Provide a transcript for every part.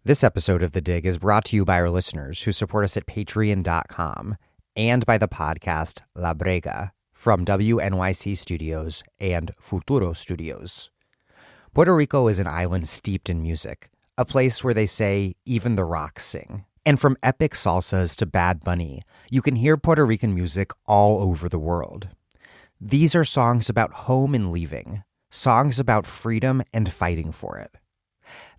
This episode of The Dig is brought to you by our listeners who support us at patreon.com and by the podcast La Brega from WNYC Studios and Futuro Studios. Puerto Rico is an island steeped in music, a place where they say even the rocks sing. And from epic salsas to Bad Bunny, you can hear Puerto Rican music all over the world. These are songs about home and leaving, songs about freedom and fighting for it.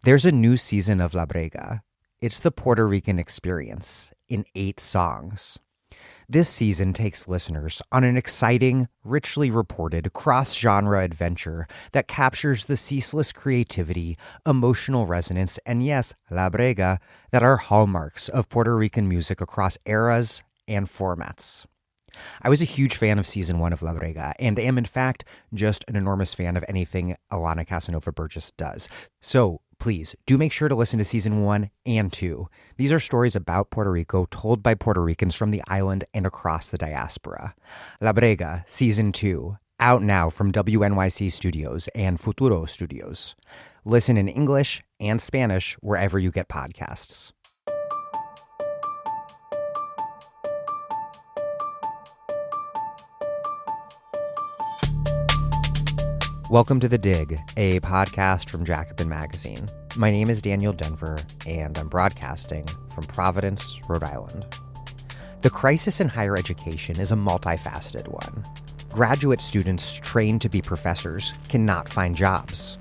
There's a new season of La Brega. It's the Puerto Rican experience in 8 songs. This season takes listeners on an exciting, richly reported, cross-genre adventure that captures the ceaseless creativity, emotional resonance, and yes, La Brega, that are hallmarks of Puerto Rican music across eras and formats. I was a huge fan of Season 1 of La Brega and am, in fact, just an enormous fan of anything Alana Casanova Burgess does. So, please, do make sure to listen to Season 1 and 2. These are stories about Puerto Rico told by Puerto Ricans from the island and across the diaspora. La Brega, Season 2, out now from WNYC Studios and Futuro Studios. Listen in English and Spanish wherever you get podcasts. Welcome to The Dig, a podcast from Jacobin Magazine. My name is Daniel Denver, and I'm broadcasting from Providence, Rhode Island. The crisis in higher education is a multifaceted one. Graduate students trained to be professors cannot find jobs.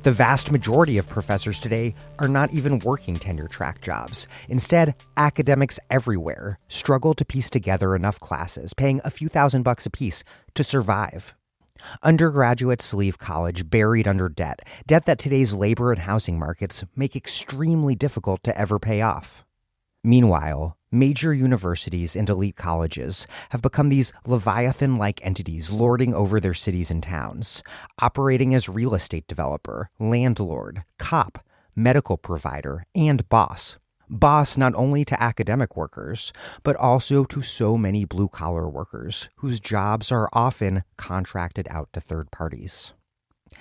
The vast majority of professors today are not even working tenure-track jobs. Instead, academics everywhere struggle to piece together enough classes, paying a few $1,000s apiece to survive. Undergraduates leave college buried under debt that today's labor and housing markets make extremely difficult to ever pay off. Meanwhile, major universities and elite colleges have become these Leviathan-like entities lording over their cities and towns, operating as real estate developer, landlord, cop, medical provider, and boss. Boss not only to academic workers, but also to so many blue-collar workers whose jobs are often contracted out to third parties.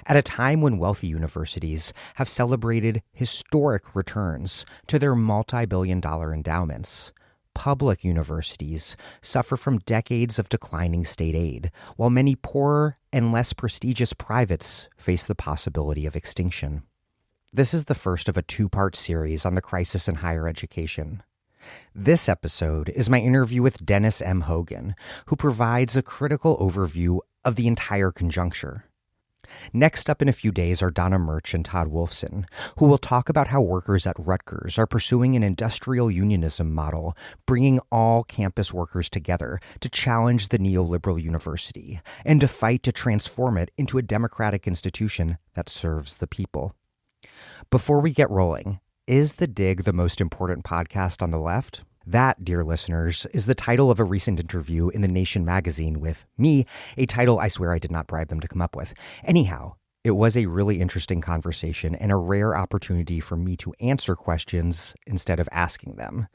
At a time when wealthy universities have celebrated historic returns to their multi-billion-dollar endowments, public universities suffer from decades of declining state aid, while many poorer and less prestigious privates face the possibility of extinction. This is the first of a 2-part series on the crisis in higher education. This episode is my interview with Dennis M. Hoggan, who provides a critical overview of the entire conjuncture. Next up in a few days are Donna Murch and Todd Wolfson, who will talk about how workers at Rutgers are pursuing an industrial unionism model, bringing all campus workers together to challenge the neoliberal university and to fight to transform it into a democratic institution that serves the people. Before we get rolling, is The Dig the most important podcast on the left? That, dear listeners, is the title of a recent interview in The Nation magazine with me, a title I swear I did not bribe them to come up with. Anyhow, it was a really interesting conversation and a rare opportunity for me to answer questions instead of asking them.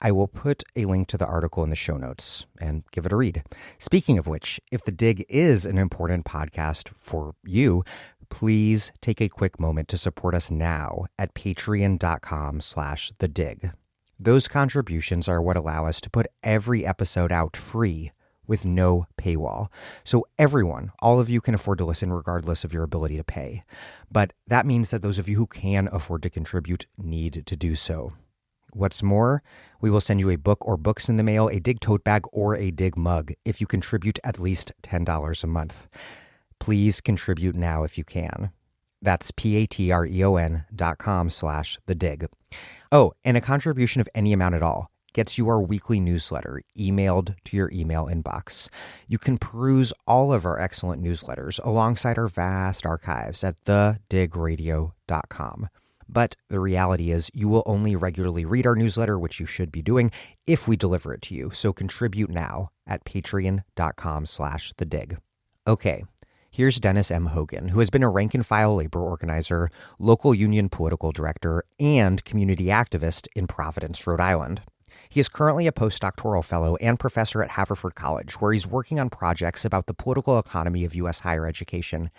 I will put a link to the article in the show notes and give it a read. Speaking of which, if The Dig is an important podcast for you, please take a quick moment to support us now at patreon.com/thedig. Those contributions are what allow us to put every episode out free with no paywall. So everyone, all of you can afford to listen regardless of your ability to pay. But that means that those of you who can afford to contribute need to do so. What's more, we will send you a book or books in the mail, a Dig tote bag, or a Dig mug if you contribute at least $10 a month. Please contribute now if you can. That's patreon.com/thedig. Oh, and a contribution of any amount at all gets you our weekly newsletter emailed to your email inbox. You can peruse all of our excellent newsletters alongside our vast archives at thedigradio.com. But the reality is you will only regularly read our newsletter, which you should be doing, if we deliver it to you. So contribute now at patreon.com/thedig. Okay. Here's Dennis M. Hoggan, who has been a rank-and-file labor organizer, local union political director, and community activist in Providence, Rhode Island. He is currently a postdoctoral fellow and professor at Haverford College, where he's working on projects about the political economy of U.S. higher education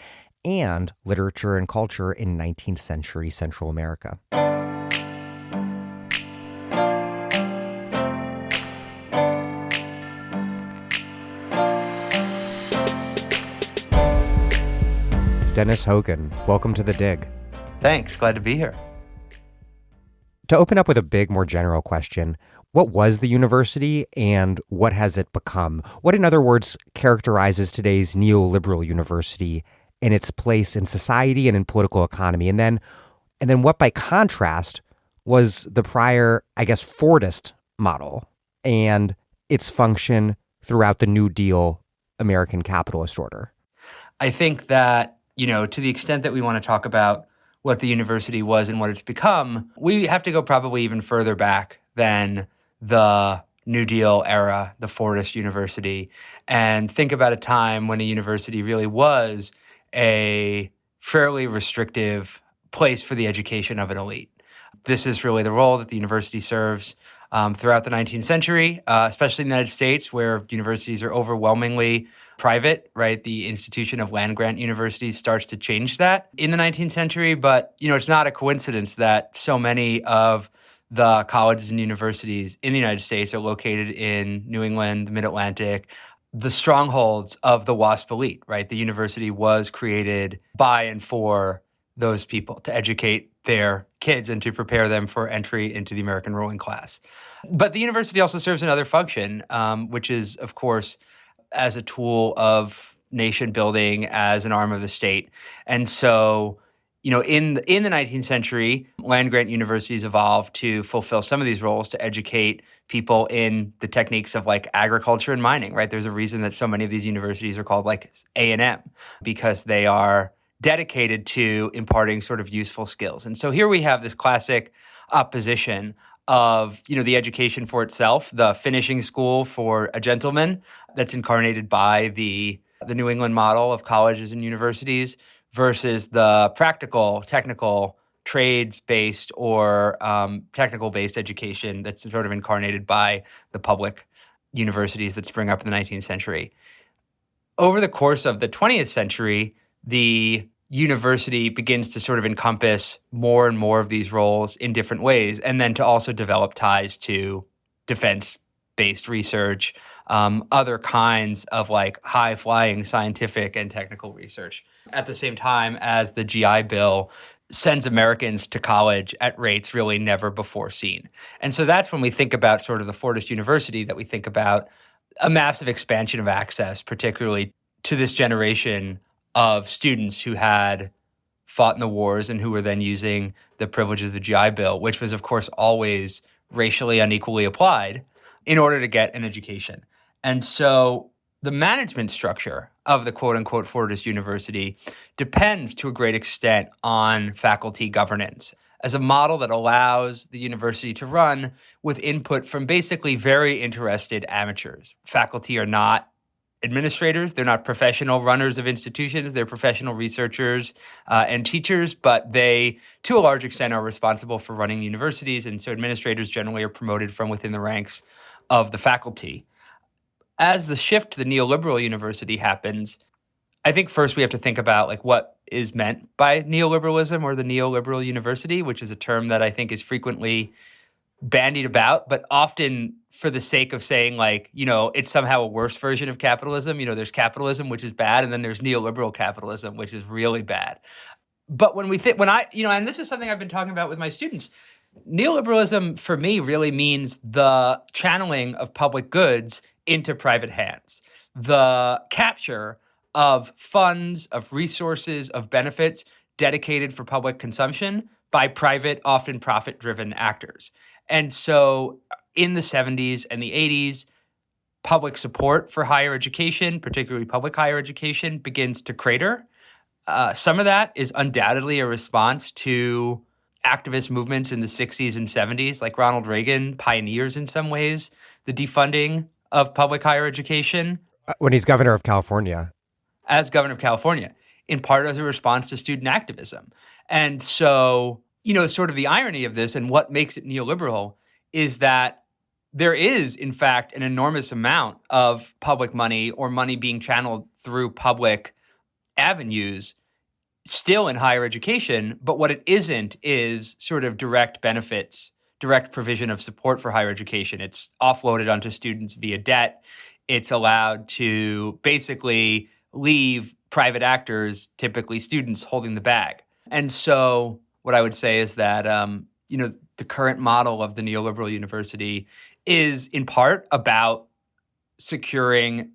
and literature and culture in 19th century Central America. Dennis Hoghan. Welcome to The Dig. Thanks. Glad to be here. To open up with a big, more general question, what was the university and what has it become? What, in other words, characterizes today's neoliberal university and its place in society and in political economy? And then what, by contrast, was the prior, Fordist model and its function throughout the New Deal American capitalist order? I think that, to the extent that we want to talk about what the university was and what it's become, we have to go probably even further back than the New Deal era, the Fordist university, and think about a time when a university really was a fairly restrictive place for the education of an elite. This is really the role that the university serves throughout the 19th century, especially in the United States, where universities are overwhelmingly private, right? The institution of land-grant universities starts to change that in the 19th century. But, it's not a coincidence that so many of the colleges and universities in the United States are located in New England, the Mid-Atlantic, the strongholds of the WASP elite, right? The university was created by and for those people to educate their kids and to prepare them for entry into the American ruling class. But the university also serves another function, which is, of course, as a tool of nation building, as an arm of the state. And so, in the 19th century, land-grant universities evolved to fulfill some of these roles, to educate people in the techniques of agriculture and mining, right? There's a reason that so many of these universities are called A&M, because they are dedicated to imparting sort of useful skills. And so here we have this classic opposition of, the education for itself, the finishing school for a gentleman that's incarnated by the New England model of colleges and universities, versus the practical, technical, trades-based or technical-based education that's sort of incarnated by the public universities that spring up in the 19th century. Over the course of the 20th century, the university begins to sort of encompass more and more of these roles in different ways, and then to also develop ties to defense-based research, other kinds of high-flying scientific and technical research. At the same time as the GI Bill sends Americans to college at rates really never before seen. And so that's when we think about sort of the Fordist university, that we think about a massive expansion of access, particularly to this generation of students who had fought in the wars and who were then using the privileges of the GI Bill, which was, of course, always racially unequally applied, in order to get an education. And so the management structure of the quote-unquote Fordist university depends to a great extent on faculty governance as a model that allows the university to run with input from basically very interested amateurs. Faculty are not administrators. They're not professional runners of institutions. They're professional researchers and teachers, but they, to a large extent, are responsible for running universities. And so administrators generally are promoted from within the ranks of the faculty. As the shift to the neoliberal university happens, I think first we have to think about what is meant by neoliberalism or the neoliberal university, which is a term that I think is frequently bandied about, but often for the sake of saying it's somehow a worse version of capitalism. There's capitalism, which is bad, and then there's neoliberal capitalism, which is really bad. But and this is something I've been talking about with my students, neoliberalism for me really means the channeling of public goods into private hands, the capture of funds, of resources, of benefits dedicated for public consumption by private, often profit-driven actors. And so in the 70s and the 80s, public support for higher education, particularly public higher education, begins to crater. Some of that is undoubtedly a response to activist movements in the 60s and 70s, like Ronald Reagan pioneers in some ways the defunding of public higher education. When he's governor of California. As governor of California, in part as a response to student activism. And so, sort of the irony of this and what makes it neoliberal is that there is, in fact, an enormous amount of public money or money being channeled through public avenues still in higher education. But what it isn't is sort of direct benefits, direct provision of support for higher education. It's offloaded onto students via debt. It's allowed to basically leave private actors, typically students, holding the bag. And so what I would say is that, the current model of the neoliberal university is in part about securing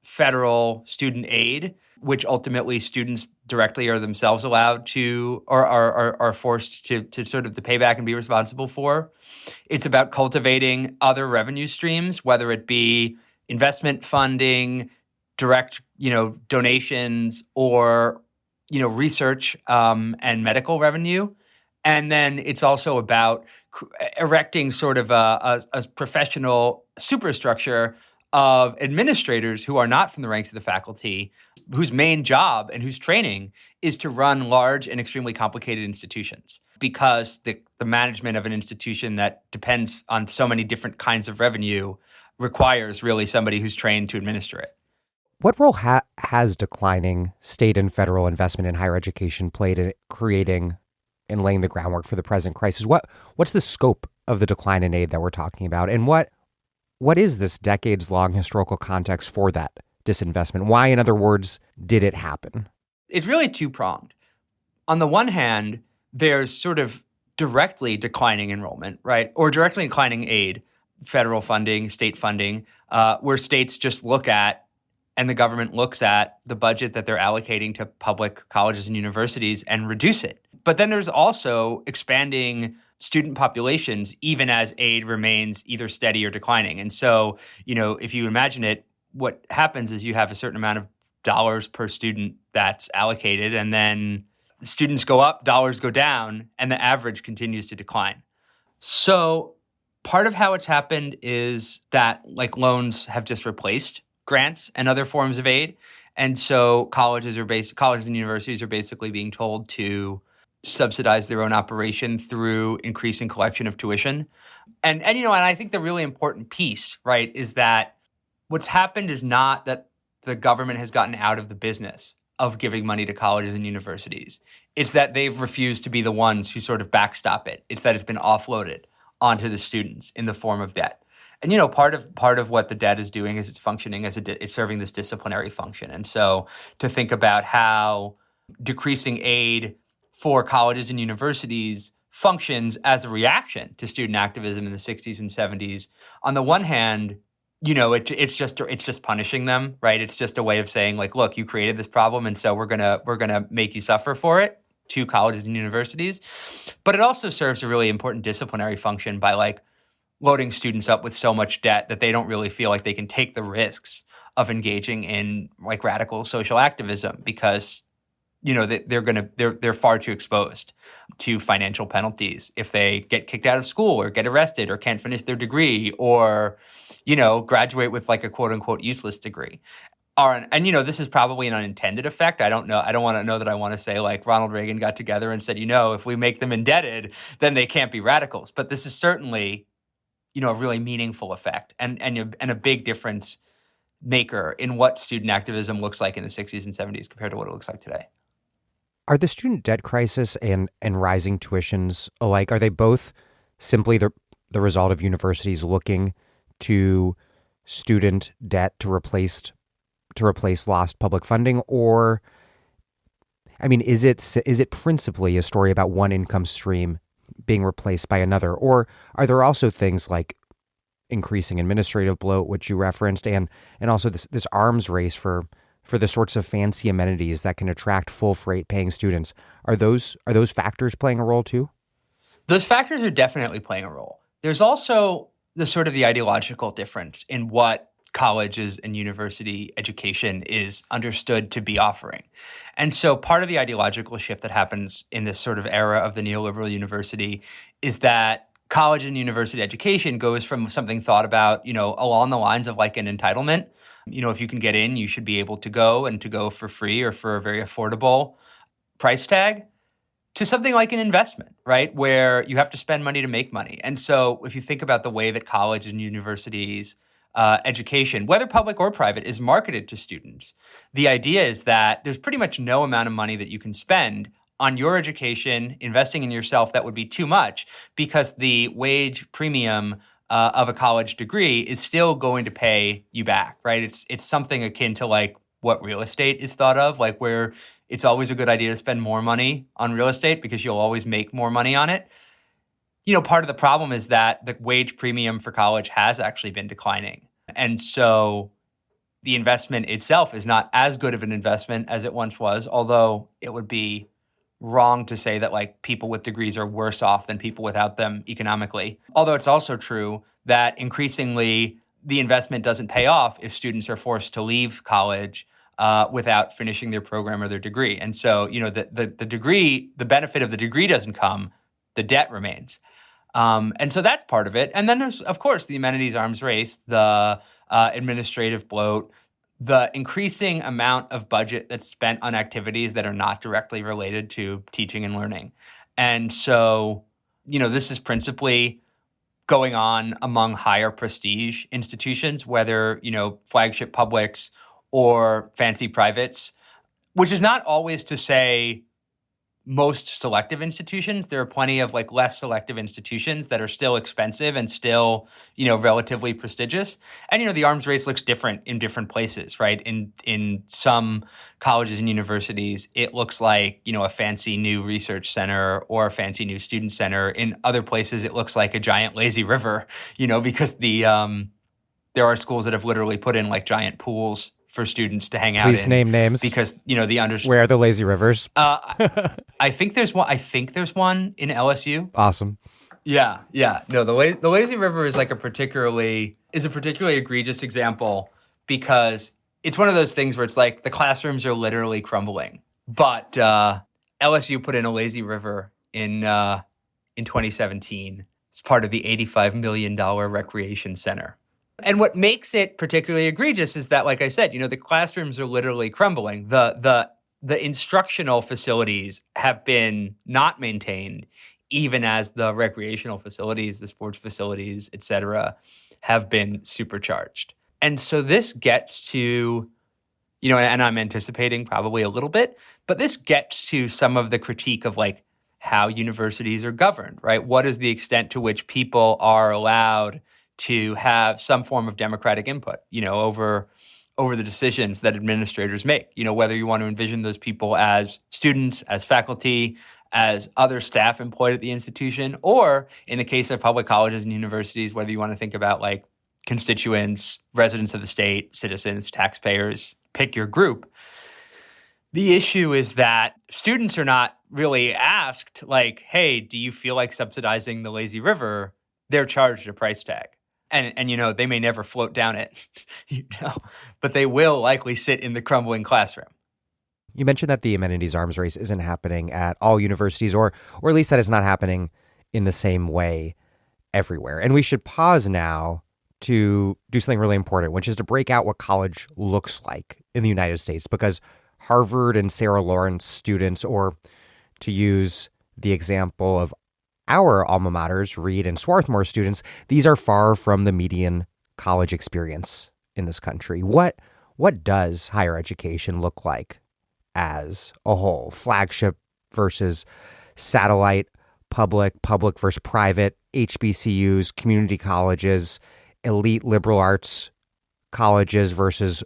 federal student aid, which ultimately students directly are themselves allowed to or are forced to sort of to pay back and be responsible for. It's about cultivating other revenue streams, whether it be investment funding, direct, donations, or, research and medical revenue. And then it's also about erecting sort of a professional superstructure of administrators who are not from the ranks of the faculty, whose main job and whose training is to run large and extremely complicated institutions. Because the management of an institution that depends on so many different kinds of revenue requires really somebody who's trained to administer it. What role has declining state and federal investment in higher education played in creating and laying the groundwork for the present crisis? What's the scope of the decline in aid that we're talking about? And what is this decades-long historical context for that disinvestment? Why, in other words, did it happen? It's really two-pronged. On the one hand, there's sort of directly declining enrollment, right? Or directly declining aid, federal funding, state funding, where states just look at and the government looks at the budget that they're allocating to public colleges and universities and reduce it. But then there's also expanding student populations, even as aid remains either steady or declining. And so, if you imagine it, what happens is you have a certain amount of dollars per student that's allocated, and then students go up, dollars go down, and the average continues to decline. So part of how it's happened is that loans have just replaced grants and other forms of aid. And so colleges and universities are basically being told to subsidize their own operation through increasing collection of tuition. And I think the really important piece, right, is that what's happened is not that the government has gotten out of the business of giving money to colleges and universities. It's that they've refused to be the ones who sort of backstop it. It's that it's been offloaded onto the students in the form of debt. And part of what the debt is doing is it's functioning as it's serving this disciplinary function. And so to think about how decreasing aid for colleges and universities functions as a reaction to student activism in the 60s and 70s. On the one hand, it's just punishing them, right? It's just a way of saying look, you created this problem, and so we're gonna make you suffer for it to colleges and universities. But it also serves a really important disciplinary function by loading students up with so much debt that they don't really feel like they can take the risks of engaging in radical social activism because they're far too exposed to financial penalties if they get kicked out of school or get arrested or can't finish their degree or graduate with a quote unquote useless degree. And this is probably an unintended effect. I don't know. I don't want to know that I want to say Ronald Reagan got together and said, if we make them indebted, then they can't be radicals. But this is certainly a really meaningful effect and a big difference maker in what student activism looks like in the 60s and 70s compared to what it looks like today. Are the student debt crisis and rising tuitions alike, are they both simply the result of universities looking to student debt to replace lost public funding? Or, is it principally a story about one income stream being replaced by another? Or are there also things like increasing administrative bloat, which you referenced, and also this arms race for the sorts of fancy amenities that can attract full freight paying students? Are those factors playing a role too? Those factors are definitely playing a role. There's also the sort of the ideological difference in what colleges and university education is understood to be offering. And so part of the ideological shift that happens in this sort of era of the neoliberal university is that college and university education goes from something thought about, along the lines of an entitlement. If you can get in, you should be able to go and to go for free or for a very affordable price tag, to something like an investment, right? Where you have to spend money to make money. And so if you think about the way that college and universities education, whether public or private, is marketed to students, the idea is that there's pretty much no amount of money that you can spend on your education, investing in yourself, that would be too much, because the wage premium of a college degree is still going to pay you back, right? It's something akin to what real estate is thought of, like where it's always a good idea to spend more money on real estate because you'll always make more money on it. Part of the problem is that the wage premium for college has actually been declining. And so the investment itself is not as good of an investment as it once was, although it would be wrong to say that like people with degrees are worse off than people without them economically. Although it's also true that increasingly the investment doesn't pay off if students are forced to leave college without finishing their program or their degree. And so, the degree, the benefit of the degree doesn't come, the debt remains. And so that's part of it. And then there's, of course, the amenities arms race, the administrative bloat, the increasing amount of budget that's spent on activities that are not directly related to teaching and learning. And so, this is principally going on among higher prestige institutions, whether, flagship publics or fancy privates, which is not always to say most selective institutions. There are plenty of like less selective institutions that are still expensive and still, relatively prestigious. And, the arms race looks different in different places, right? In some colleges and universities, it looks like, a fancy new research center or a fancy new student center. In other places, it looks like a giant lazy river, because there are schools that have literally put in like giant pools for students to hang out in. Please name names. Because, where are the lazy rivers? I think there's one in LSU. Awesome. Yeah. No, the lazy river is like a particularly egregious example because it's one of those things where it's like the classrooms are literally crumbling. But LSU put in a lazy river in 2017 as part of the $85 million recreation center. And what makes it particularly egregious is that, like I said, the classrooms are literally crumbling. The instructional facilities have been not maintained, even as the recreational facilities, the sports facilities, et cetera, have been supercharged. And so this gets to, and I'm anticipating probably a little bit, but this gets to some of the critique of like how universities are governed, right? What is the extent to which people are allowed to have some form of democratic input, over the decisions that administrators make, whether you want to envision those people as students, as faculty, as other staff employed at the institution, or in the case of public colleges and universities, whether you want to think about like constituents, residents of the state, citizens, taxpayers, pick your group. The issue is that students are not really asked like, hey, do you feel like subsidizing the lazy river? They're charged a price tag. And they may never float down it, but they will likely sit in the crumbling classroom. You mentioned that the amenities arms race isn't happening at all universities, or at least that it's not happening in the same way everywhere. And we should pause now to do something really important, which is to break out what college looks like in the United States, because Harvard and Sarah Lawrence students, or to use the example of our alma maters, Reed and Swarthmore students, these are far from the median college experience in this country. What does higher education look like as a whole? Flagship versus satellite, public versus private, HBCUs, community colleges, elite liberal arts colleges versus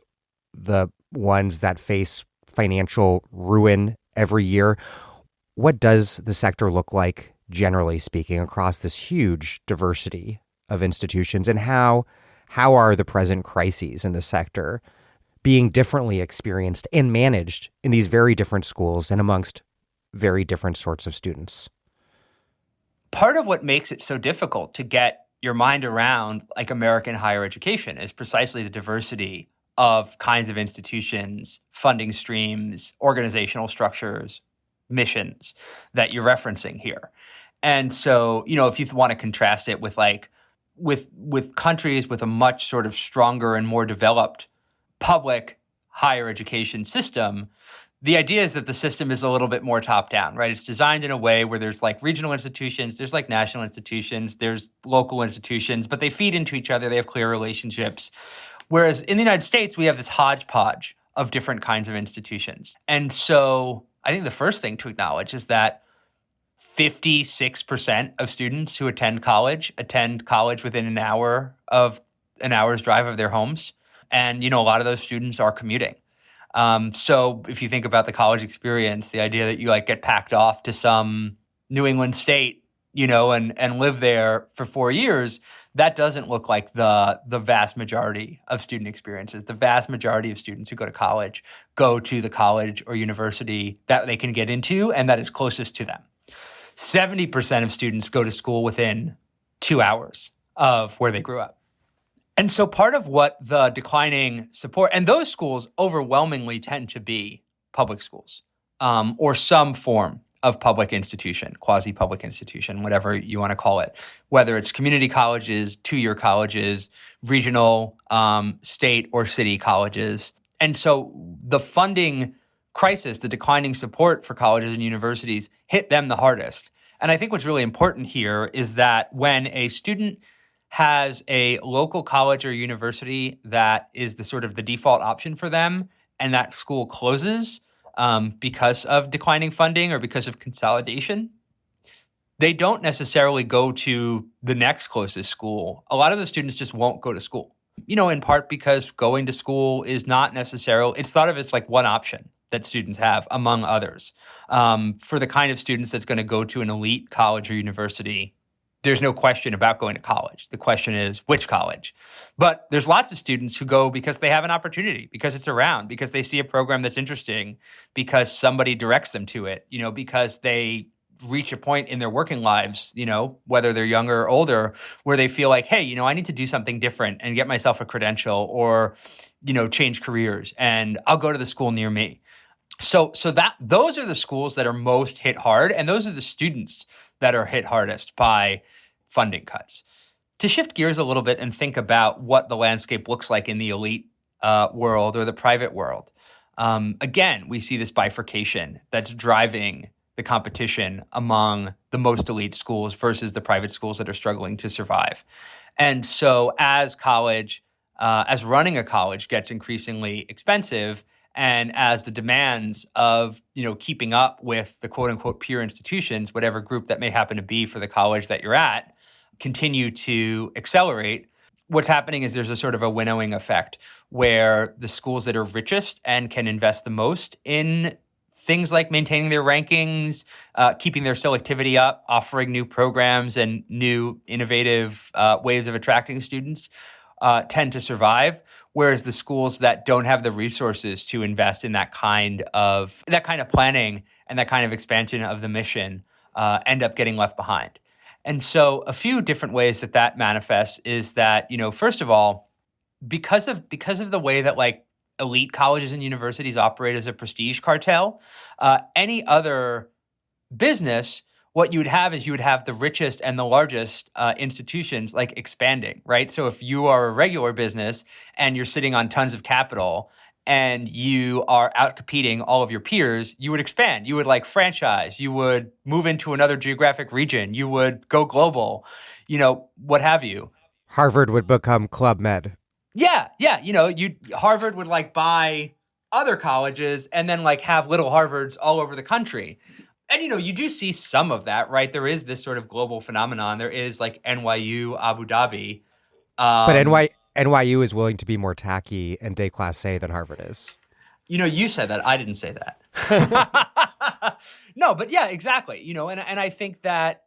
the ones that face financial ruin every year. What does the sector look like, generally speaking, across this huge diversity of institutions, and how are the present crises in the sector being differently experienced and managed in these very different schools and amongst very different sorts of students? Part of what makes it so difficult to get your mind around like American higher education is precisely the diversity of kinds of institutions, funding streams, organizational structures, missions that you're referencing here. And so, if you want to contrast it with with countries with a much sort of stronger and more developed public higher education system, the idea is that the system is a little bit more top-down, right? It's designed in a way where there's like regional institutions, there's like national institutions, there's local institutions, but they feed into each other. They have clear relationships. Whereas in the United States, we have this hodgepodge of different kinds of institutions. And so I think the first thing to acknowledge is that 56% of students who attend college within an hour's drive of their homes. And, a lot of those students are commuting. So if you think about the college experience, the idea that you like get packed off to some New England state, and live there for 4 years, that doesn't look like the vast majority of student experiences. The vast majority of students who go to college go to the college or university that they can get into and that is closest to them. 70% of students go to school within 2 hours of where they grew up. And so part of what the declining support, and those schools overwhelmingly tend to be public schools, or some form of public institution, quasi-public institution, whatever you want to call it, whether it's community colleges, two-year colleges, regional, state or city colleges. And so the funding crisis, the declining support for colleges and universities hit them the hardest. And I think what's really important here is that when a student has a local college or university that is the sort of the default option for them, and that school closes because of declining funding or because of consolidation, they don't necessarily go to the next closest school. A lot of the students just won't go to school, in part because going to school is not necessarily, it's thought of as like one option that students have among others. For the kind of students that's going to go to an elite college or university, there's no question about going to college. The question is which college. But there's lots of students who go because they have an opportunity, because it's around, because they see a program that's interesting, because somebody directs them to it, because they reach a point in their working lives, whether they're younger or older, where they feel like, hey, I need to do something different and get myself a credential or, change careers, and I'll go to the school near me. So those are the schools that are most hit hard, and those are the students that are hit hardest by funding cuts. To shift gears a little bit and think about what the landscape looks like in the elite world or the private world, again, we see this bifurcation that's driving the competition among the most elite schools versus the private schools that are struggling to survive. And so as running a college gets increasingly expensive, and as the demands of, keeping up with the quote unquote peer institutions, whatever group that may happen to be for the college that you're at, continue to accelerate, what's happening is there's a sort of a winnowing effect where the schools that are richest and can invest the most in things like maintaining their rankings, keeping their selectivity up, offering new programs and new innovative ways of attracting students tend to survive. Whereas the schools that don't have the resources to invest in that kind of planning and that kind of expansion of the mission end up getting left behind. And so a few different ways that manifests is that, first of all, because of the way that like elite colleges and universities operate as a prestige cartel, any other business, what you would have is you would have the richest and the largest institutions like expanding, right? So if you are a regular business and you're sitting on tons of capital and you are out competing all of your peers, you would expand. You would like franchise. You would move into another geographic region. You would go global, what have you. Harvard would become Club Med. Yeah. Harvard would like buy other colleges and then like have little Harvards all over the country. And, you do see some of that, right? There is this sort of global phenomenon. There is like NYU, Abu Dhabi. But NYU is willing to be more tacky and déclassé than Harvard is. You said that. I didn't say that. No, but yeah, exactly. And I think that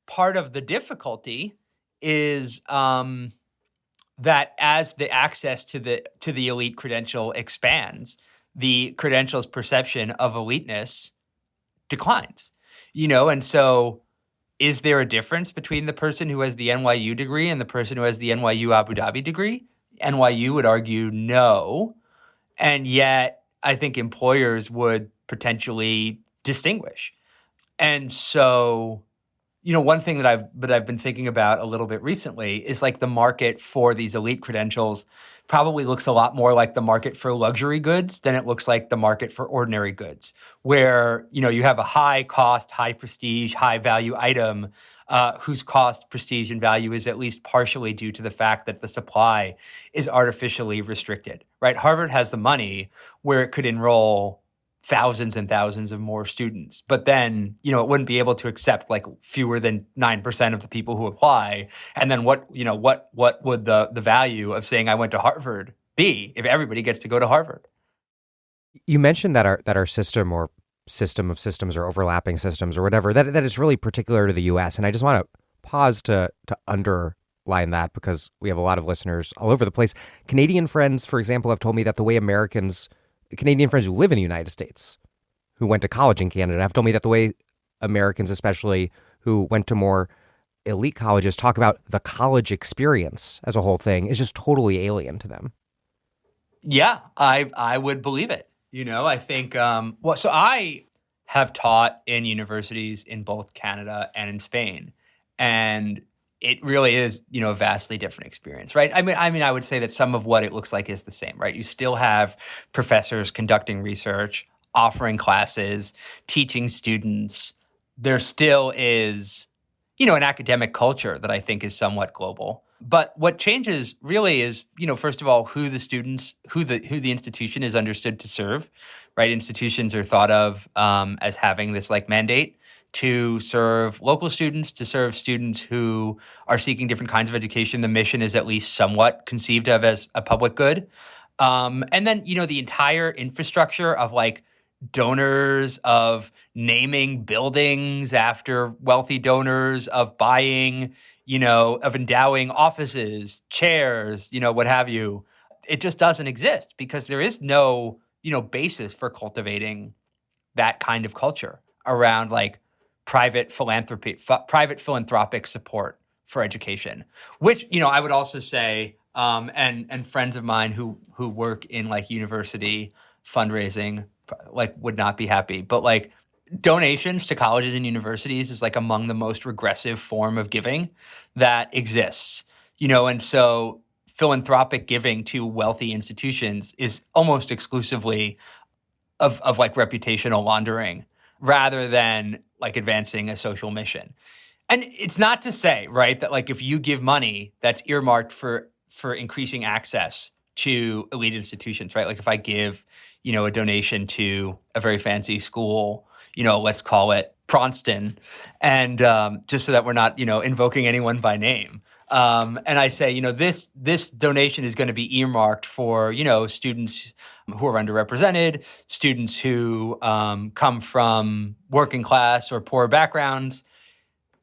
part of the difficulty is that as the access to the elite credential expands, the credential's perception of eliteness declines, and so is there a difference between the person who has the NYU degree and the person who has the NYU Abu Dhabi degree? NYU would argue no, and yet I think employers would potentially distinguish. And so, one thing that I've been thinking about a little bit recently is like the market for these elite credentials probably looks a lot more like the market for luxury goods than it looks like the market for ordinary goods, where, you have a high cost, high prestige, high value item whose cost, prestige, and value is at least partially due to the fact that the supply is artificially restricted, right? Harvard has the money where it could enroll thousands and thousands of more students. But then, it wouldn't be able to accept like fewer than 9% of the people who apply. And then what would the value of saying I went to Harvard be if everybody gets to go to Harvard? You mentioned that our system or system of systems or overlapping systems or whatever, that is really particular to the US. And I just want to pause to underline that because we have a lot of listeners all over the place. Canadian friends, for example, have told me that the way Canadian friends who live in the United States, who went to college in Canada, have told me that the way Americans, especially who went to more elite colleges, talk about the college experience as a whole thing is just totally alien to them. Yeah, I would believe it. I think, so I have taught in universities in both Canada and in Spain, and it really is, a vastly different experience, right? I mean, I would say that some of what it looks like is the same, right? You still have professors conducting research, offering classes, teaching students. There still is, an academic culture that I think is somewhat global. But what changes really is, first of all, who the institution is understood to serve, right? Institutions are thought of as having this mandate to serve local students, to serve students who are seeking different kinds of education. The mission is at least somewhat conceived of as a public good. And then, the entire infrastructure of donors, of naming buildings after wealthy donors, of buying, of endowing offices, chairs, what have you. It just doesn't exist because there is no, basis for cultivating that kind of culture around private philanthropic support for education, which, I would also say, and friends of mine who work in university fundraising, would not be happy, but donations to colleges and universities is among the most regressive form of giving that exists, and so philanthropic giving to wealthy institutions is almost exclusively of reputational laundering rather than advancing a social mission. And it's not to say, right, that if you give money that's earmarked for increasing access to elite institutions, right? If I give, a donation to a very fancy school, let's call it Princeton, and just so that we're not, invoking anyone by name. And I say, this donation is going to be earmarked for, students who are underrepresented, students who come from working class or poor backgrounds.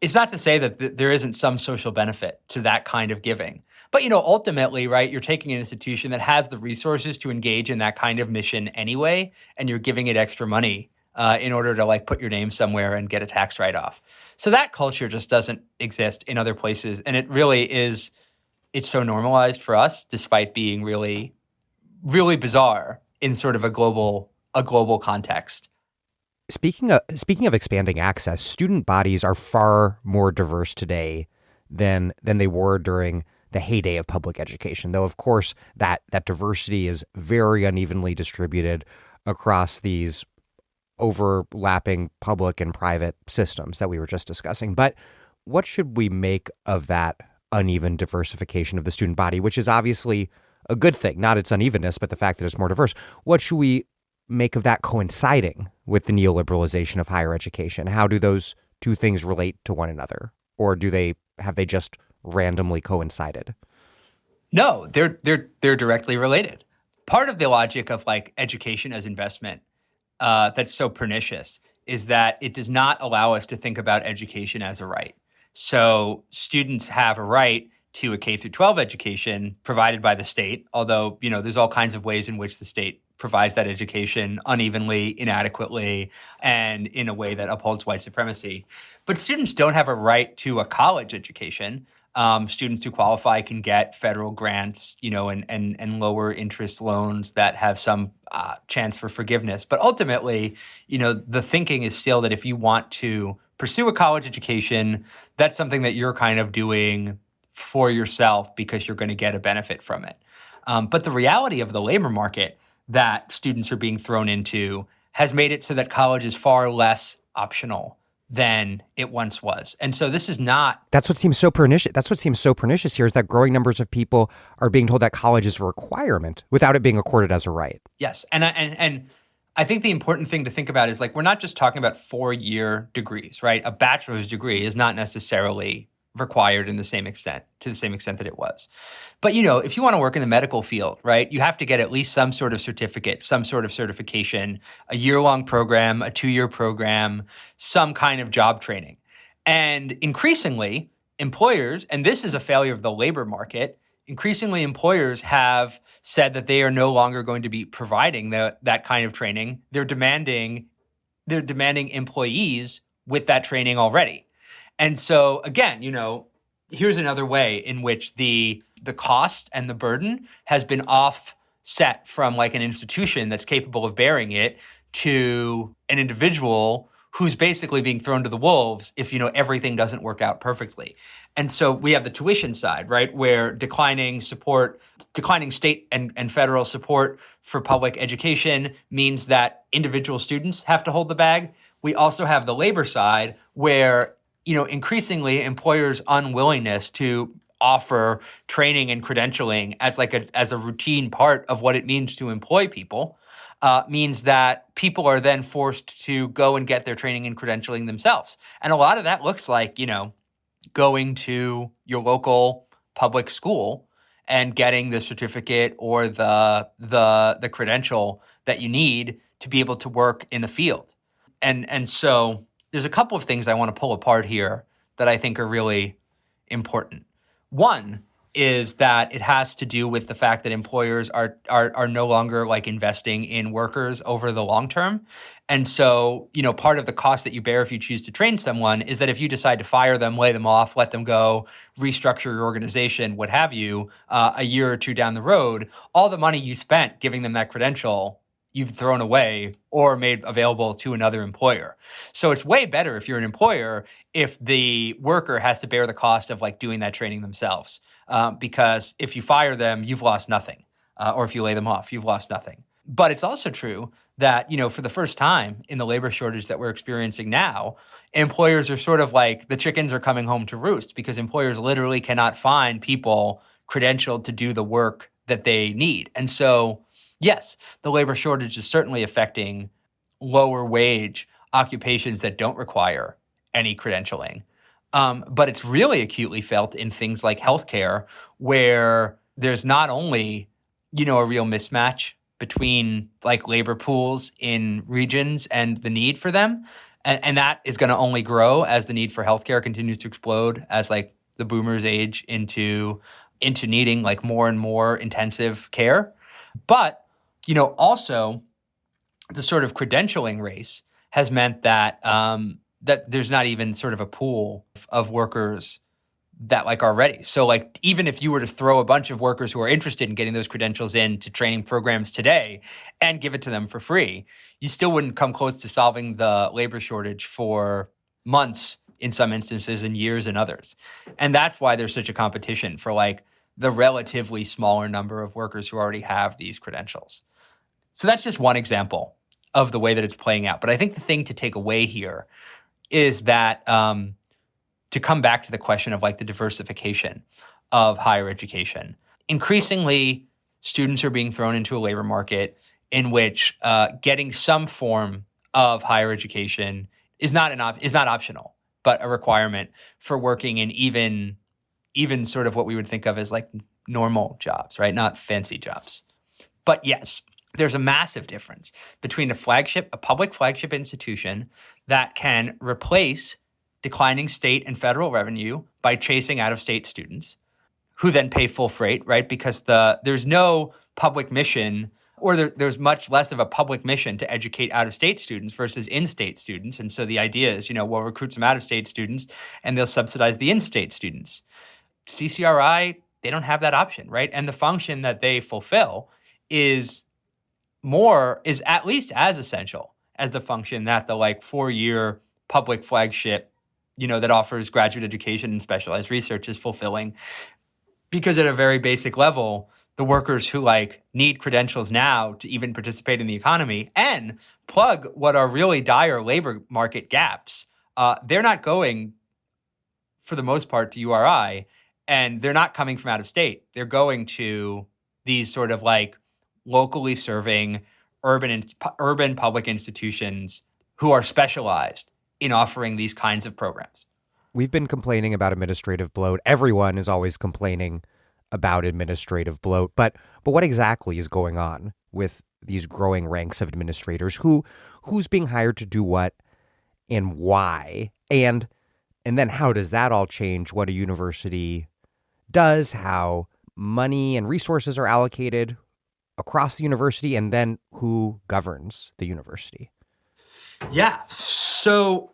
It's not to say that there isn't some social benefit to that kind of giving. But, ultimately, right, you're taking an institution that has the resources to engage in that kind of mission anyway, and you're giving it extra money in order to put your name somewhere and get a tax write-off. So that culture just doesn't exist in other places. And it really is, it's so normalized for us, despite being really, really bizarre in sort of a global context. Speaking of expanding access, student bodies are far more diverse today than they were during the heyday of public education, though, of course, that diversity is very unevenly distributed across these overlapping public and private systems that we were just discussing. But what should we make of that uneven diversification of the student body, which is obviously a good thing, not its unevenness, but the fact that it's more diverse? What should we make of that coinciding with the neoliberalization of higher education? How do those two things relate to one another? Or have they just randomly coincided? No, they're directly related. Part of the logic of education as investment that's so pernicious is that it does not allow us to think about education as a right. So students have a right to a K through 12 education provided by the state, although, there's all kinds of ways in which the state provides that education unevenly, inadequately, and in a way that upholds white supremacy. But students don't have a right to a college education. Students who qualify can get federal grants, and lower interest loans that have some chance for forgiveness. But ultimately, the thinking is still that if you want to pursue a college education, that's something that you're kind of doing for yourself because you're going to get a benefit from it. But the reality of the labor market that students are being thrown into has made it so that college is far less optional than it once was. And so this is not... That's what seems so pernicious. That's what seems so pernicious here is that growing numbers of people are being told that college is a requirement without it being accorded as a right. Yes. And I think the important thing to think about is we're not just talking about 4-year degrees, right? A bachelor's degree is not necessarily required to the same extent that it was. But, if you want to work in the medical field, right, you have to get at least some sort of certificate, some sort of certification, a year-long program, a 2-year program, some kind of job training. And increasingly, employers, and this is a failure of the labor market, increasingly employers have said that they are no longer going to be providing that kind of training. They're demanding employees with that training already. And so again, here's another way in which the cost and the burden has been offset from like an institution that's capable of bearing it to an individual who's basically being thrown to the wolves if, everything doesn't work out perfectly. And so we have the tuition side, right, where declining state and federal support for public education means that individual students have to hold the bag. We also have the labor side where, increasingly employers' unwillingness to offer training and credentialing as a routine part of what it means to employ people means that people are then forced to go and get their training and credentialing themselves. And a lot of that looks like, going to your local public school and getting the certificate or the credential that you need to be able to work in the field. And so there's a couple of things I want to pull apart here that I think are really important. One is that it has to do with the fact that employers are no longer like investing in workers over the long term. And so, part of the cost that you bear if you choose to train someone is that if you decide to fire them, lay them off, let them go, restructure your organization, what have you, a year or two down the road, all the money you spent giving them that credential, you've thrown away or made available to another employer. So it's way better if you're an employer if the worker has to bear the cost of like doing that training themselves. Because if you fire them, you've lost nothing. Or if you lay them off, you've lost nothing. But it's also true that, for the first time in the labor shortage that we're experiencing now, employers are sort of like the chickens are coming home to roost because employers literally cannot find people credentialed to do the work that they need. And so, yes, the labor shortage is certainly affecting lower wage occupations that don't require any credentialing. But it's really acutely felt in things like healthcare, where there's not only, a real mismatch between like labor pools in regions and the need for them. And that is going to only grow as the need for healthcare continues to explode, as like the boomers age into needing like more and more intensive care. But, also the sort of credentialing race has meant that that there's not even sort of a pool of workers that like are ready. So like even if you were to throw a bunch of workers who are interested in getting those credentials into training programs today and give it to them for free, you still wouldn't come close to solving the labor shortage for months in some instances and years in others. And that's why there's such a competition for like the relatively smaller number of workers who already have these credentials. So that's just one example of the way that it's playing out. But I think the thing to take away here is that to come back to the question of like the diversification of higher education, increasingly students are being thrown into a labor market in which getting some form of higher education is not optional, but a requirement for working in even sort of what we would think of as like normal jobs, right? Not fancy jobs. But yes, there's a massive difference between a public flagship institution that can replace declining state and federal revenue by chasing out-of-state students who then pay full freight, right? Because there's no public mission, or there's much less of a public mission to educate out-of-state students versus in-state students. And so the idea is, we'll recruit some out-of-state students and they'll subsidize the in-state students. CCRI, they don't have that option, right? And the function that they fulfill is at least as essential as the function that the like 4-year public flagship, that offers graduate education and specialized research is fulfilling. Because at a very basic level, the workers who like need credentials now to even participate in the economy and plug what are really dire labor market gaps, they're not going for the most part to URI, and they're not coming from out of state. They're going to these sort of like locally serving urban public institutions who are specialized in offering these kinds of programs. We've been complaining about administrative bloat. Everyone is always complaining about administrative bloat. But what exactly is going on with these growing ranks of administrators? Who's being hired to do what and why? And then how does that all change what a university does, how money and resources are allocated across the university, and then who governs the university? Yeah. So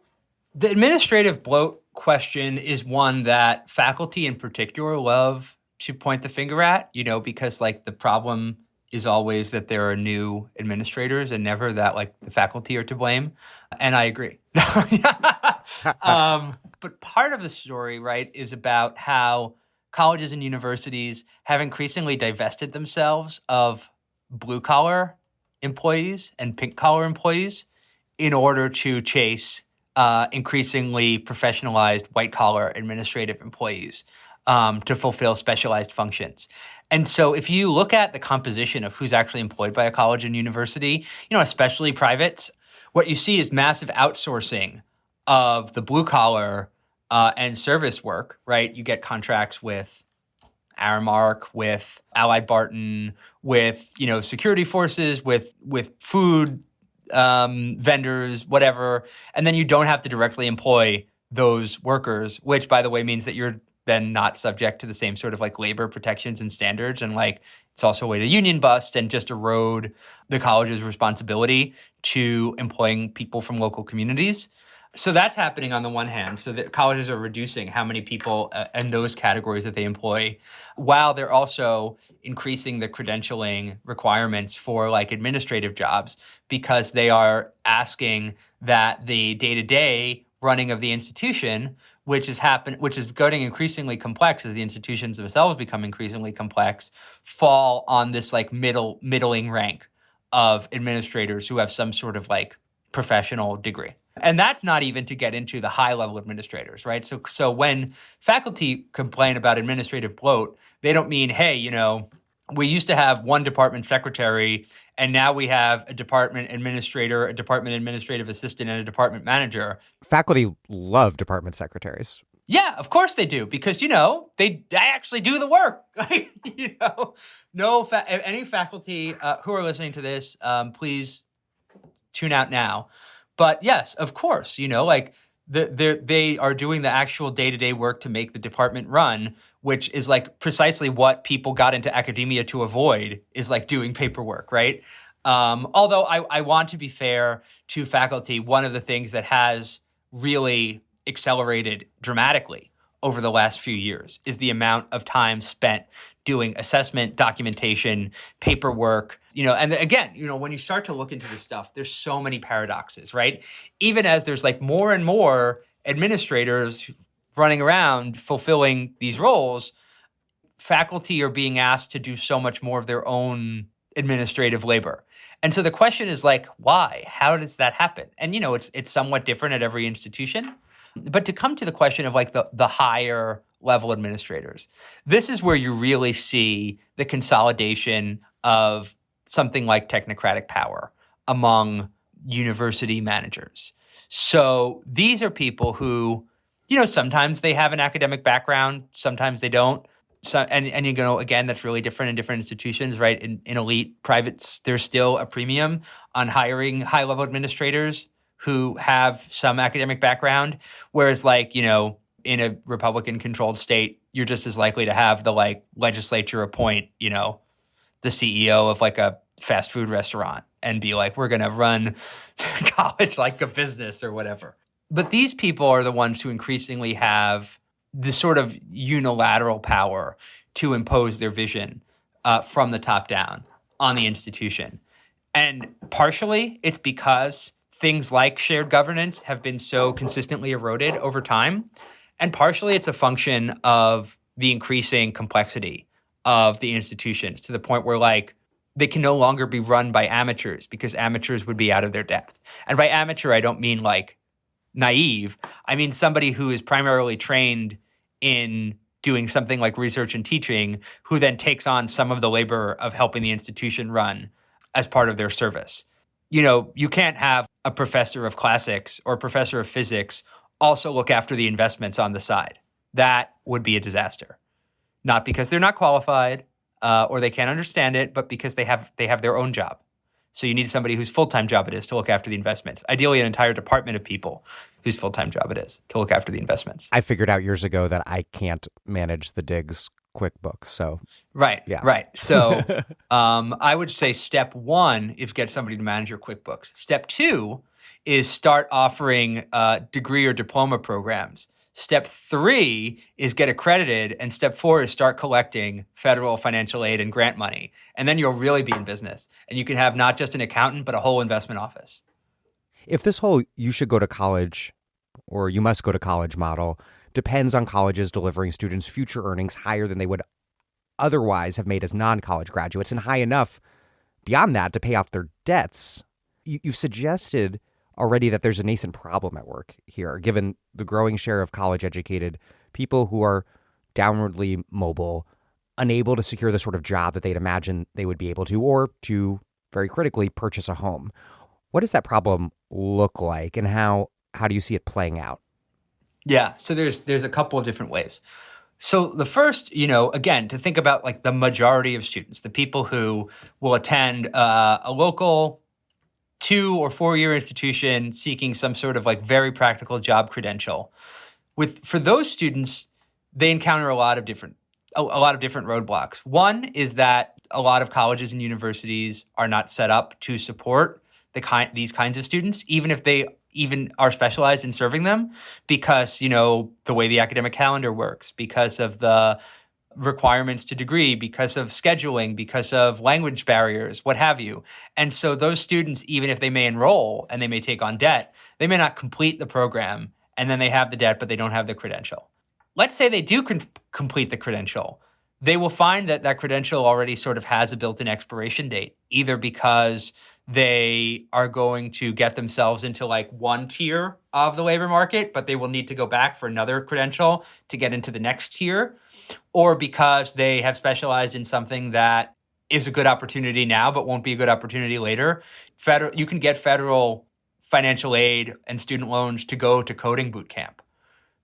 the administrative bloat question is one that faculty in particular love to point the finger at, because like the problem is always that there are new administrators and never that like the faculty are to blame. And I agree. But part of the story, right, is about how colleges and universities have increasingly divested themselves of blue-collar employees and pink-collar employees in order to chase increasingly professionalized white-collar administrative employees to fulfill specialized functions. And so if you look at the composition of who's actually employed by a college and university, especially privates, what you see is massive outsourcing of the blue-collar and service work, right? You get contracts with Aramark, with Allied Barton, with, security forces, with food vendors, whatever. And then you don't have to directly employ those workers, which, by the way, means that you're then not subject to the same sort of like labor protections and standards. And like, it's also a way to union bust and just erode the college's responsibility to employing people from local communities. So that's happening on the one hand. So that colleges are reducing how many people in those categories that they employ, while they're also increasing the credentialing requirements for like administrative jobs, because they are asking that the day-to-day running of the institution, which is getting increasingly complex as the institutions themselves become increasingly complex, fall on this like middling rank of administrators who have some sort of like professional degree. And that's not even to get into the high-level administrators, right? So when faculty complain about administrative bloat, they don't mean, hey, we used to have one department secretary, and now we have a department administrator, a department administrative assistant, and a department manager. Faculty love department secretaries. Yeah, of course they do, because, they actually do the work. Any faculty who are listening to this, please tune out now. But yes, of course, they are doing the actual day-to-day work to make the department run, which is like precisely what people got into academia to avoid, is like doing paperwork, right? Although I want to be fair to faculty, one of the things that has really accelerated dramatically over the last few years is the amount of time spent doing assessment, documentation, paperwork, and again, when you start to look into this stuff, there's so many paradoxes, right? Even as there's like more and more administrators running around fulfilling these roles, faculty are being asked to do so much more of their own administrative labor. And so the question is like, why? How does that happen? And, it's somewhat different at every institution. But to come to the question of like the higher level administrators, this is where you really see the consolidation of something like technocratic power among university managers. So these are people who, sometimes they have an academic background, sometimes they don't. So, and again, that's really different in different institutions, right? In elite privates, there's still a premium on hiring high-level administrators who have some academic background, whereas like, in a Republican-controlled state, you're just as likely to have the like legislature appoint, the CEO of like a fast food restaurant and be like, we're going to run college like a business or whatever. But these people are the ones who increasingly have this sort of unilateral power to impose their vision from the top down on the institution. And partially it's because things like shared governance have been so consistently eroded over time. And partially it's a function of the increasing complexity of the institutions to the point where like they can no longer be run by amateurs because amateurs would be out of their depth. And by amateur, I don't mean like naive. I mean somebody who is primarily trained in doing something like research and teaching, who then takes on some of the labor of helping the institution run as part of their service. You can't have a professor of classics or a professor of physics also look after the investments on the side. That would be a disaster. Not because they're not qualified or they can't understand it, but because they have their own job. So you need somebody whose full-time job it is to look after the investments. Ideally, an entire department of people whose full-time job it is to look after the investments. I figured out years ago that I can't manage the Diggs QuickBooks. So right. So I would say step one is get somebody to manage your QuickBooks. Step two is start offering degree or diploma programs. Step three is get accredited, and step four is start collecting federal financial aid and grant money. And then you'll really be in business. And you can have not just an accountant, but a whole investment office. If this whole you should go to college or you must go to college model depends on colleges delivering students future earnings higher than they would otherwise have made as non-college graduates and high enough beyond that to pay off their debts, you've suggested already that there's a nascent problem at work here, given the growing share of college-educated people who are downwardly mobile, unable to secure the sort of job that they'd imagine they would be able to, or to, very critically, purchase a home. What does that problem look like, and how do you see it playing out? Yeah, so there's a couple of different ways. So the first, again, to think about like the majority of students, the people who will attend a local 2 or 4 year institution seeking some sort of like very practical job credential. For those students, they encounter a lot of different roadblocks. One is that a lot of colleges and universities are not set up to support these kinds of students, even if they even are specialized in serving them, because the way the academic calendar works, because of the requirements to degree, because of scheduling, because of language barriers, what have you. And so those students, even if they may enroll and they may take on debt, they may not complete the program, and then they have the debt, but they don't have the credential. Let's say they do complete the credential. They will find that that credential already sort of has a built-in expiration date, either because they are going to get themselves into like one tier of the labor market, but they will need to go back for another credential to get into the next tier, or because they have specialized in something that is a good opportunity now, but won't be a good opportunity later. You can get federal financial aid and student loans to go to coding boot camp.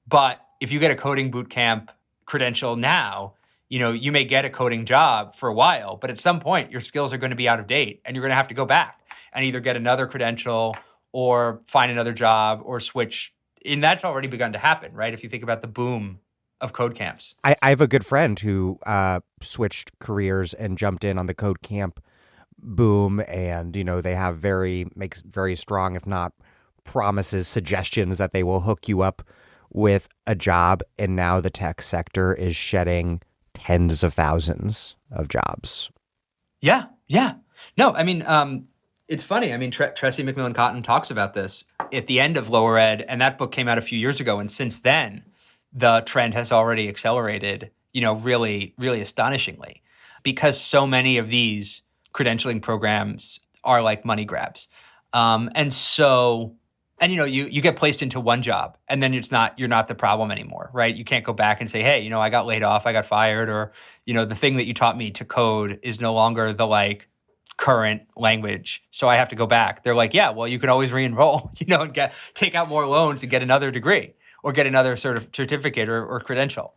But if you get a coding boot camp credential now, you may get a coding job for a while, but at some point your skills are going to be out of date and you're going to have to go back and either get another credential or find another job or switch. And that's already begun to happen, right? If you think about the boom of code camps. I have a good friend who switched careers and jumped in on the code camp boom, and they have makes very strong, if not promises, suggestions that they will hook you up with a job. And now the tech sector is shedding tens of thousands of jobs. Yeah. No, I mean, it's funny. I mean, Tressie McMillan Cotton talks about this at the end of Lower Ed, and that book came out a few years ago. And since then, the trend has already accelerated, really, really astonishingly, because so many of these credentialing programs are like money grabs. You get placed into one job and then you're not the problem anymore, right? You can't go back and say, hey, I got laid off, I got fired, or, the thing that you taught me to code is no longer the like current language, so I have to go back. They're like, yeah, well, you can always re-enroll, and take out more loans and get another degree or get another sort of certificate or credential.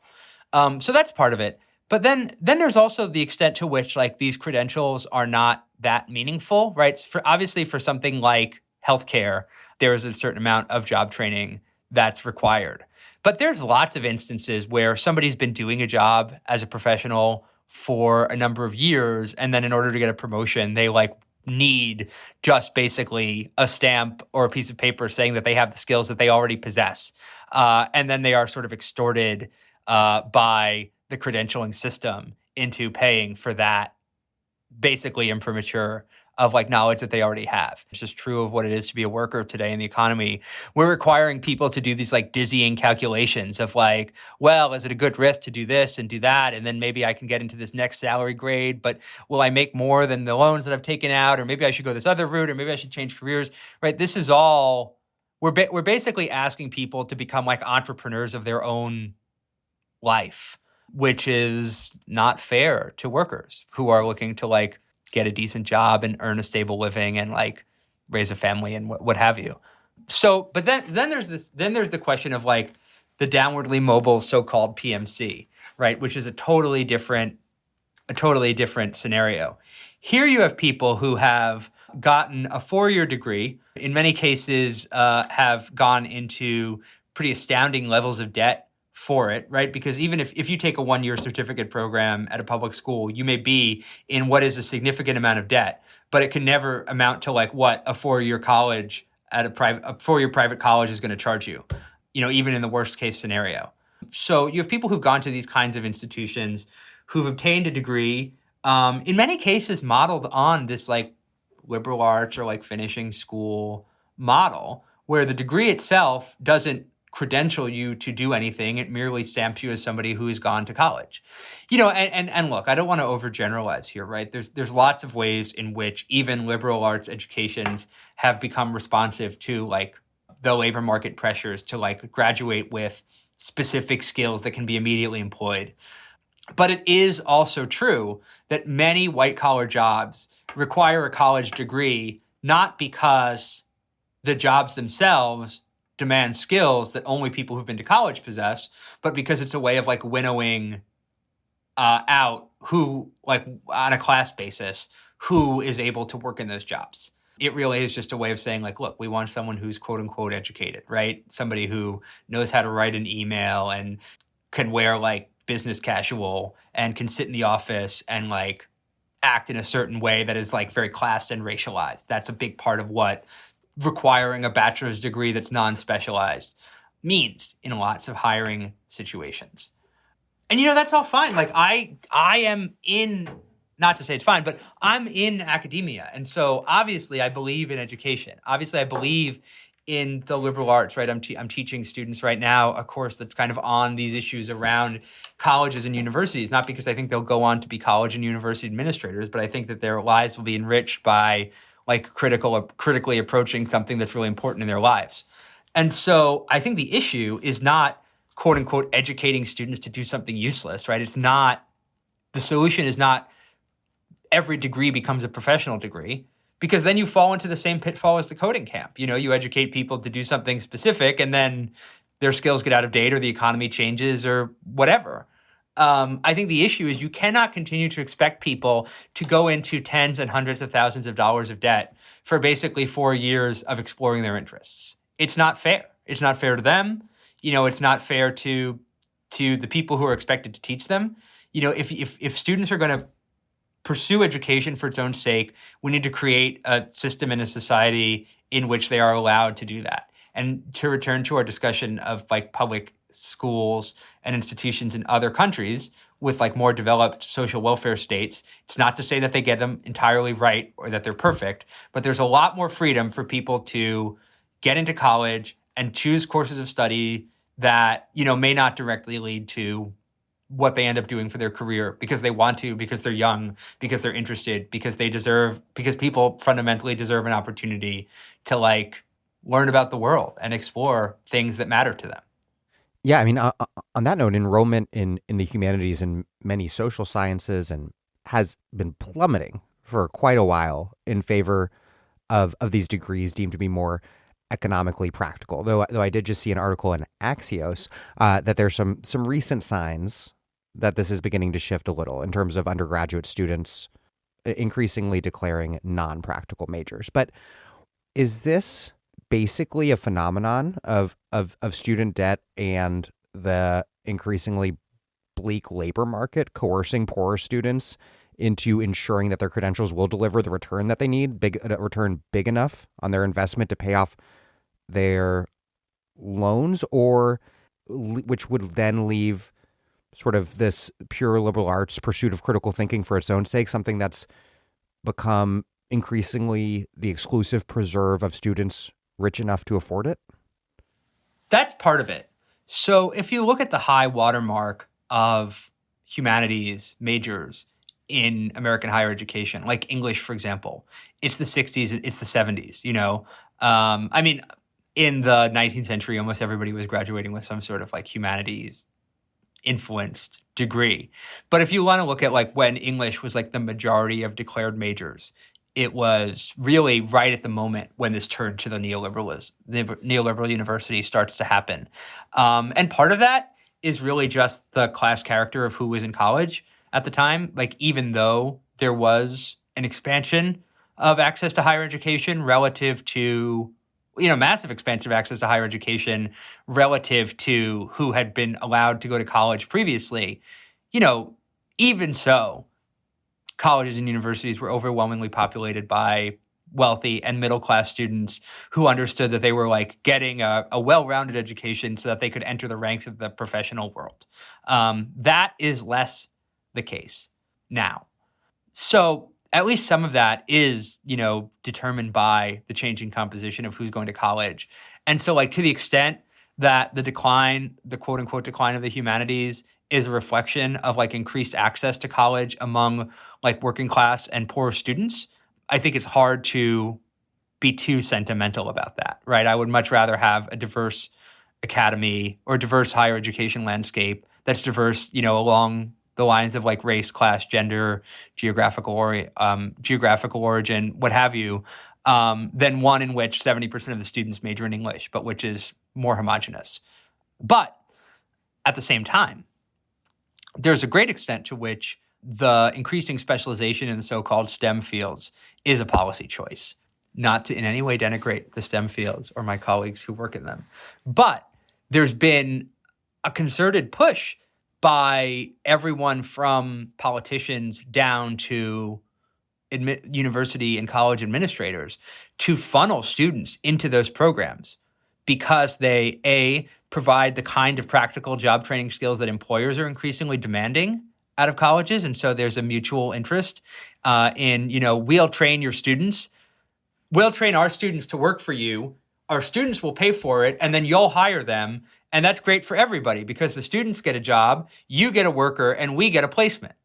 So that's part of it. But then there's also the extent to which like these credentials are not that meaningful, right? Obviously for something like healthcare, there is a certain amount of job training that's required. But there's lots of instances where somebody's been doing a job as a professional for a number of years, and then in order to get a promotion, they like need just basically a stamp or a piece of paper saying that they have the skills that they already possess. And then they are sort of extorted by the credentialing system into paying for that basically imprimatur of like knowledge that they already have. It's just true of what it is to be a worker today in the economy. We're requiring people to do these like dizzying calculations of like, well, is it a good risk to do this and do that? And then maybe I can get into this next salary grade, but will I make more than the loans that I've taken out? Or maybe I should go this other route, or maybe I should change careers, right? This is all, we're basically asking people to become like entrepreneurs of their own life, which is not fair to workers who are looking to like get a decent job and earn a stable living and like raise a family and what have you. So, but then there's the question of like the downwardly mobile so-called PMC, right? Which is a totally different scenario. Here you have people who have gotten a 4-year degree, in many cases have gone into pretty astounding levels of debt for it, right? Because even if you take a 1-year certificate program at a public school, you may be in what is a significant amount of debt, but it can never amount to like what a 4-year college at a 4-year private college is going to charge you, even in the worst case scenario. So you have people who've gone to these kinds of institutions who've obtained a degree, in many cases modeled on this like liberal arts or like finishing school model, where the degree itself doesn't credential you to do anything. It merely stamps you as somebody who has gone to college. And look, I don't want to overgeneralize here, right? There's lots of ways in which even liberal arts educations have become responsive to like the labor market pressures to like graduate with specific skills that can be immediately employed. But it is also true that many white-collar jobs require a college degree, not because the jobs themselves demand skills that only people who've been to college possess, but because it's a way of like winnowing out who, like on a class basis, who is able to work in those jobs. It really is just a way of saying like, look, we want someone who's quote unquote educated, right? Somebody who knows how to write an email and can wear like business casual and can sit in the office and like act in a certain way that is like very classed and racialized. That's a big part of what requiring a bachelor's degree that's non-specialized means in lots of hiring situations. And that's all fine. Like I am in, not to say it's fine, but I'm in academia. And so obviously I believe in education. Obviously I believe in the liberal arts, right? I'm teaching students right now a course that's kind of on these issues around colleges and universities, not because I think they'll go on to be college and university administrators, but I think that their lives will be enriched by like critically approaching something that's really important in their lives. And so I think the issue is not quote unquote educating students to do something useless, right? The solution is not every degree becomes a professional degree, because then you fall into the same pitfall as the coding camp. You educate people to do something specific and then their skills get out of date or the economy changes or whatever. I think the issue is you cannot continue to expect people to go into tens and hundreds of thousands of dollars of debt for basically 4 years of exploring their interests. It's not fair. It's not fair to them. It's not fair to the people who are expected to teach them. If students are going to pursue education for its own sake, we need to create a system and a society in which they are allowed to do that. And to return to our discussion of like public schools and institutions in other countries with like more developed social welfare states, it's not to say that they get them entirely right or that they're perfect, but there's a lot more freedom for people to get into college and choose courses of study that, may not directly lead to what they end up doing for their career because they want to, because they're young, because they're interested, because people fundamentally deserve an opportunity to like learn about the world and explore things that matter to them. Yeah, I mean, on that note, enrollment in the humanities and many social sciences has been plummeting for quite a while in favor of these degrees deemed to be more economically practical. Though I did just see an article in Axios that there's some recent signs that this is beginning to shift a little in terms of undergraduate students increasingly declaring non-practical majors. But is this basically a phenomenon of student debt and the increasingly bleak labor market coercing poorer students into ensuring that their credentials will deliver the return that they need, return big enough on their investment to pay off their loans, or which would then leave sort of this pure liberal arts pursuit of critical thinking for its own sake, something that's become increasingly the exclusive preserve of students rich enough to afford it? That's part of it. So if you look at the high watermark of humanities majors in American higher education, like English, for example, it's the 60s, it's the 70s, I mean, in the 19th century, almost everybody was graduating with some sort of like humanities influenced degree. But if you want to look at like when English was like the majority of declared majors it was really right at the moment when this turn to the neoliberal university starts to happen. And part of that is really just the class character of who was in college at the time. Like, even though there was an expansion of access to higher education relative to, massive expansion of access to higher education relative to who had been allowed to go to college previously, even so, colleges and universities were overwhelmingly populated by wealthy and middle-class students who understood that they were like getting a well-rounded education so that they could enter the ranks of the professional world. That is less the case now. So at least some of that is, determined by the changing composition of who's going to college. And so, like, to the extent that the quote-unquote decline of the humanities is a reflection of like increased access to college among like working class and poor students, I think it's hard to be too sentimental about that, right? I would much rather have a diverse academy or diverse higher education landscape that's diverse, along the lines of like race, class, gender, geographical origin, what have you, than one in which 70% of the students major in English, but which is more homogenous. But at the same time, there's a great extent to which the increasing specialization in the so-called STEM fields is a policy choice. Not to in any way denigrate the STEM fields or my colleagues who work in them. But there's been a concerted push by everyone from politicians down to university and college administrators to funnel students into those programs because they, A, provide the kind of practical job training skills that employers are increasingly demanding out of colleges. And so there's a mutual interest in, we'll train your students. We'll train our students to work for you. Our students will pay for it, and then you'll hire them. And that's great for everybody because the students get a job, you get a worker, and we get a placement.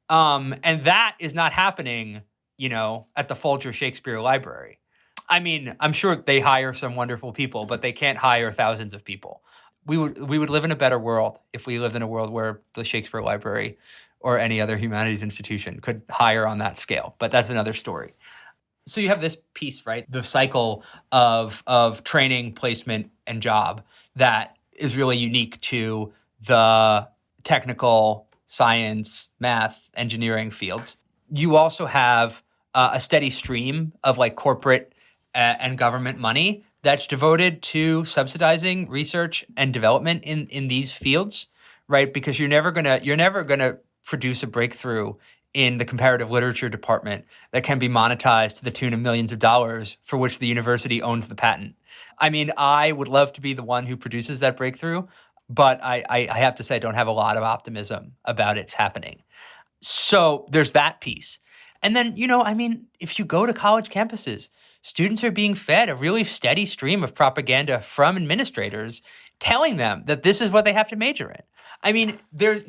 And that is not happening, at the Folger Shakespeare Library. I mean, I'm sure they hire some wonderful people, but they can't hire thousands of people. We would live in a better world if we lived in a world where the Shakespeare Library or any other humanities institution could hire on that scale. But that's another story. So you have this piece, right? The cycle of training, placement, and job that is really unique to the technical, science, math, engineering fields. You also have a steady stream of like corporate and government money that's devoted to subsidizing research and development in these fields, right? Because you're never gonna produce a breakthrough in the comparative literature department that can be monetized to the tune of millions of dollars for which the university owns the patent. I mean, I would love to be the one who produces that breakthrough, but I have to say I don't have a lot of optimism about it's happening. So there's that piece. And then, if you go to college campuses, students are being fed a really steady stream of propaganda from administrators telling them that this is what they have to major in. I mean, there's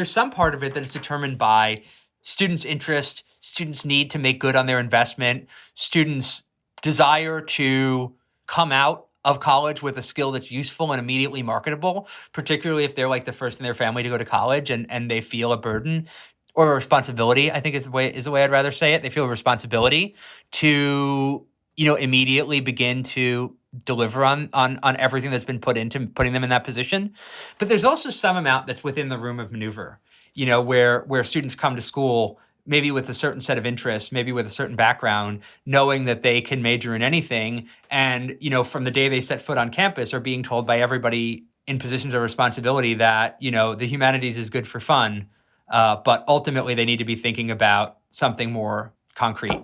some part of it that is determined by students' interest, students' need to make good on their investment, students' desire to come out of college with a skill that's useful and immediately marketable, particularly if they're like the first in their family to go to college and they feel a burden or a responsibility, I think is the way I'd rather say it. They feel a responsibility to, immediately begin to deliver on everything that's been put into putting them in that position. But there's also some amount that's within the room of maneuver, where students come to school maybe with a certain set of interests, maybe with a certain background, knowing that they can major in anything. And, from the day they set foot on campus are being told by everybody in positions of responsibility that, the humanities is good for fun. But ultimately they need to be thinking about something more concrete.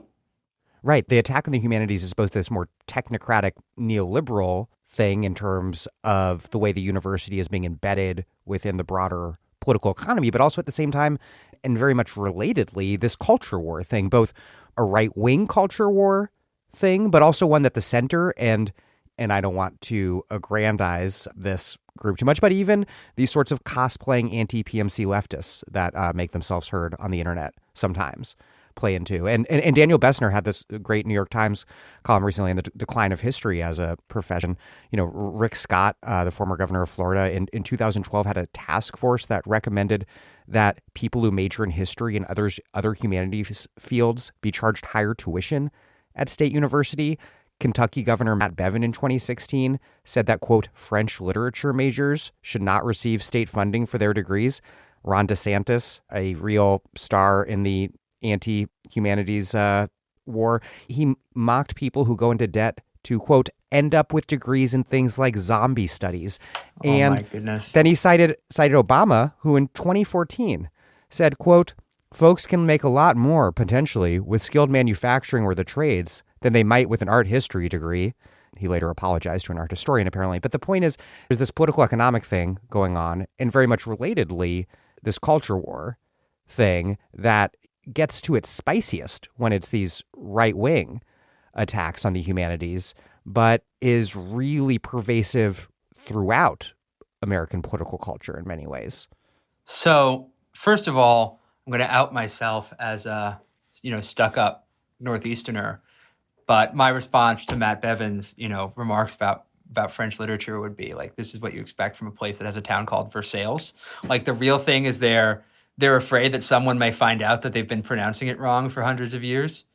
Right. The attack on the humanities is both this more technocratic neoliberal thing in terms of the way the university is being embedded within the broader political economy, but also at the same time, and very much relatedly, this culture war thing, both a right-wing culture war thing, but also one that the center and I don't want to aggrandize this group too much, but even these sorts of cosplaying anti-PMC leftists that make themselves heard on the internet sometimes play into. And Daniel Bessner had this great New York Times column recently on the decline of history as a profession. Rick Scott, the former governor of Florida, in 2012 had a task force that recommended that people who major in history and other humanities fields be charged higher tuition at state university. Kentucky Governor Matt Bevin in 2016 said that, quote, French literature majors should not receive state funding for their degrees. Ron DeSantis, a real star in the anti-humanities war, he mocked people who go into debt to, quote, end up with degrees in things like zombie studies. And my goodness. Then he cited Obama, who in 2014 said, quote, folks can make a lot more, potentially, with skilled manufacturing or the trades than they might with an art history degree. He later apologized to an art historian, apparently. But the point is, there's this political economic thing going on, and very much relatedly, this culture war thing that gets to its spiciest when it's these right-wing attacks on the humanities, but is really pervasive throughout American political culture in many ways. So, first of all, I'm going to out myself as a, stuck-up Northeasterner. But my response to Matt Bevin's, remarks about French literature would be like, this is what you expect from a place that has a town called Versailles. Like, the real thing is they're afraid that someone may find out that they've been pronouncing it wrong for hundreds of years.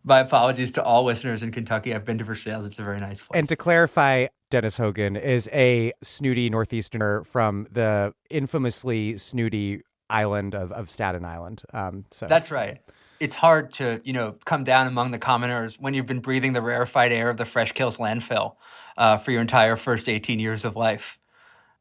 My apologies to all listeners in Kentucky. I've been to Versailles. It's a very nice place. And to clarify, Dennis Hogan is a snooty Northeasterner from the infamously snooty island of Staten Island. So that's right. It's hard to, come down among the commoners when you've been breathing the rarefied air of the Fresh Kills landfill for your entire first 18 years of life.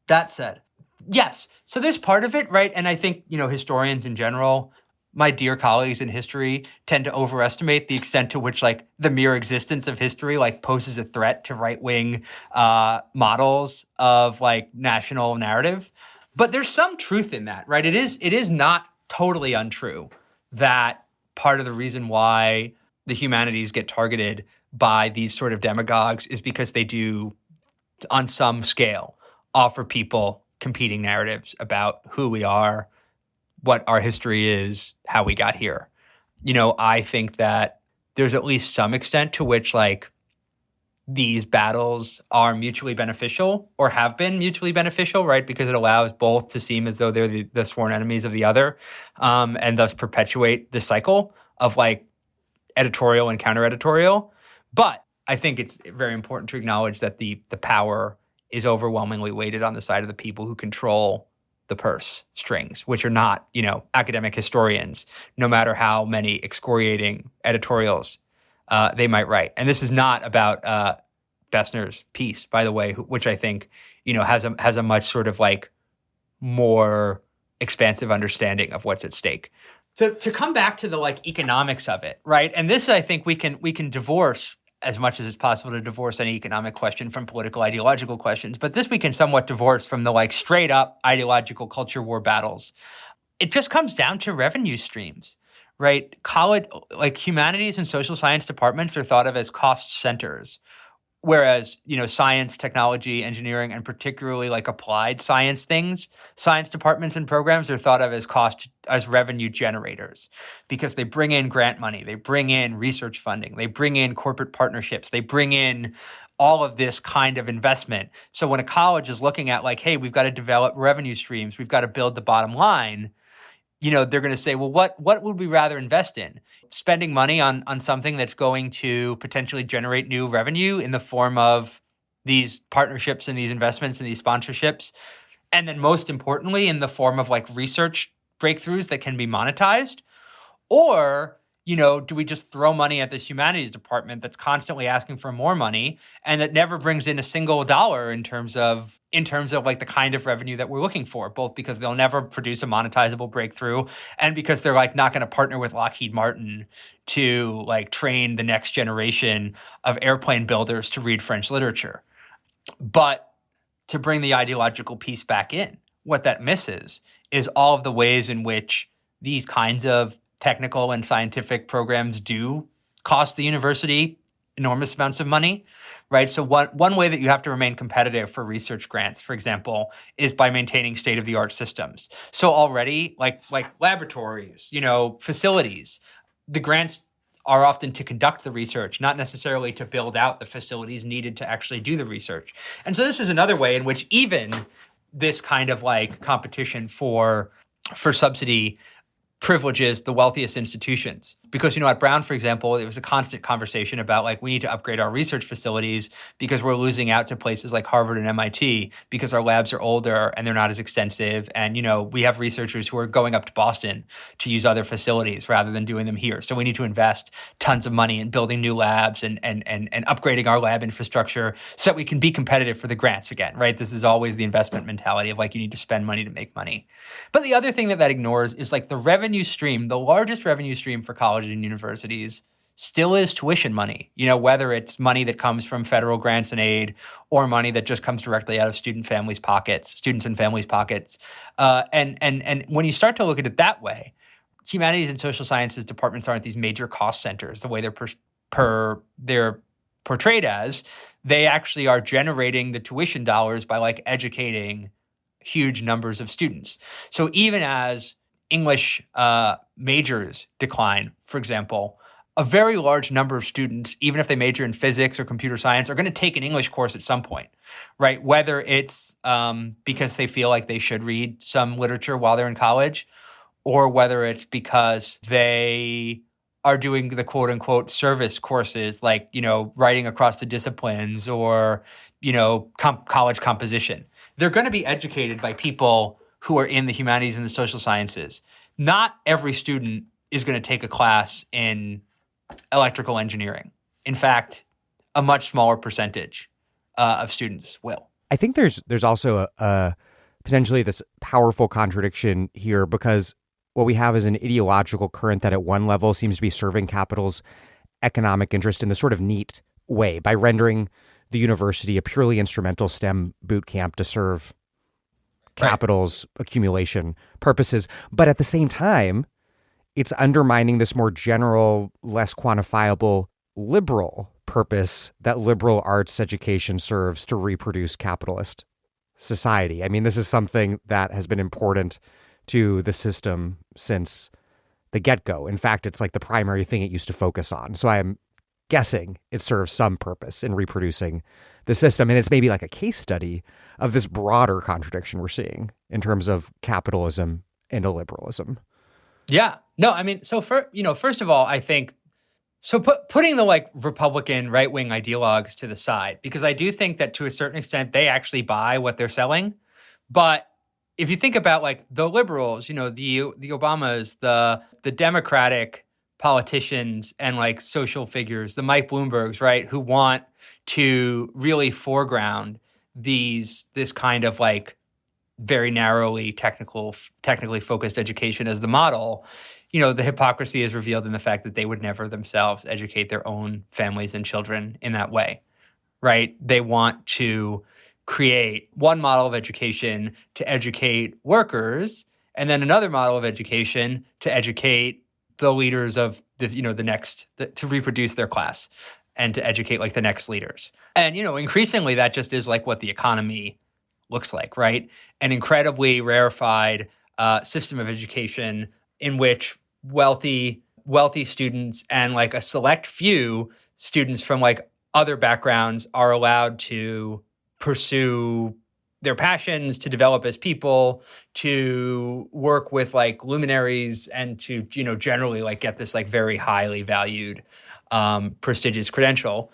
That said, yes. So there's part of it, right? And I think, historians in general, my dear colleagues in history, tend to overestimate the extent to which, like, the mere existence of history, like, poses a threat to right-wing models of, like, national narrative. But there's some truth in that, right? It is not totally untrue that part of the reason why the humanities get targeted by these sort of demagogues is because they do, on some scale, offer people competing narratives about who we are, what our history is, how we got here. I think that there's at least some extent to which, like, these battles are mutually beneficial or have been mutually beneficial, right? Because it allows both to seem as though they're the sworn enemies of the other, and thus perpetuate the cycle of, like, editorial and counter-editorial. But I think it's very important to acknowledge that the power is overwhelmingly weighted on the side of the people who control the purse strings, which are not, academic historians, no matter how many excoriating editorials they might write. And this is not about Bessner's piece, by the way, which I think, has a much sort of, like, more expansive understanding of what's at stake. To come back to the, like, economics of it, right? And this, I think, we can divorce as much as it's possible to divorce any economic question from political ideological questions. But this we can somewhat divorce from the, like, straight up ideological culture war battles. It just comes down to revenue streams, right? College, like, humanities and social science departments are thought of as cost centers. Whereas, science, technology, engineering, and particularly, like, applied science things, science departments and programs are thought of as revenue generators because they bring in grant money, they bring in research funding, they bring in corporate partnerships, they bring in all of this kind of investment. So when a college is looking at, like, hey, we've got to develop revenue streams, we've got to build the bottom line, they're going to say, well, what would we rather invest in? Spending money on something that's going to potentially generate new revenue in the form of these partnerships and these investments and these sponsorships. And then most importantly, in the form of, like, research breakthroughs that can be monetized. Or, do we just throw money at this humanities department that's constantly asking for more money and that never brings in a single dollar in terms of like the kind of revenue that we're looking for, both because they'll never produce a monetizable breakthrough and because they're, like, not going to partner with Lockheed Martin to, like, train the next generation of airplane builders to read French literature. But to bring the ideological piece back in, what that misses is all of the ways in which these kinds of technical and scientific programs do cost the university enormous amounts of money, right? So one way that you have to remain competitive for research grants, for example, is by maintaining state-of-the-art systems. So already, like laboratories, facilities, the grants are often to conduct the research, not necessarily to build out the facilities needed to actually do the research. And so this is another way in which even this kind of like competition for subsidy privileges the wealthiest institutions. Because, at Brown, for example, there was a constant conversation about like, we need to upgrade our research facilities because we're losing out to places like Harvard and MIT because our labs are older and they're not as extensive. And, we have researchers who are going up to Boston to use other facilities rather than doing them here. So we need to invest tons of money in building new labs and upgrading our lab infrastructure so that we can be competitive for the grants again, right? This is always the investment mentality of like, you need to spend money to make money. But the other thing that ignores is like the revenue stream, the largest revenue stream for colleges and universities still is tuition money, whether it's money that comes from federal grants and aid or money that just comes directly out of students and families' pockets. And when you start to look at it that way, humanities and social sciences departments aren't these major cost centers the way they're portrayed as. They actually are generating the tuition dollars by like educating huge numbers of students. So even as English majors decline, for example, a very large number of students, even if they major in physics or computer science, are going to take an English course at some point, right? Whether it's because they feel like they should read some literature while they're in college, or whether it's because they are doing the quote unquote service courses like, writing across the disciplines or, college composition. They're going to be educated by people who are in the humanities and the social sciences. Not every student is going to take a class in electrical engineering. In fact, a much smaller percentage of students will. I think there's also a potentially this powerful contradiction here, because what we have is an ideological current that at one level seems to be serving capital's economic interest in this sort of neat way by rendering the university a purely instrumental STEM boot camp to serve capital's accumulation purposes. But at the same time, it's undermining this more general, less quantifiable liberal purpose that liberal arts education serves to reproduce capitalist society. I mean, this is something that has been important to the system since the get-go. In fact, it's like the primary thing it used to focus on. So I'm guessing it serves some purpose in reproducing the system. And it's maybe like a case study of this broader contradiction we're seeing in terms of capitalism and illiberalism. Yeah. No, I mean, so first of all, I think, so putting the like Republican right-wing ideologues to the side, because I do think that to a certain extent, they actually buy what they're selling. But if you think about like the liberals, the Obamas, the Democratic politicians and like social figures, the Mike Bloombergs, right, who want to really foreground this kind of like very narrowly technically focused education as the model, the hypocrisy is revealed in the fact that they would never themselves educate their own families and children in that way, right? They want to create one model of education to educate workers and then another model of education to educate the leaders of to reproduce their class and to educate like the next leaders. And, increasingly that just is like what the economy looks like, right? An incredibly rarefied system of education in which wealthy students and like a select few students from like other backgrounds are allowed to pursue their passions, to develop as people, to work with like luminaries, and to, generally like get this like very highly valued, prestigious credential.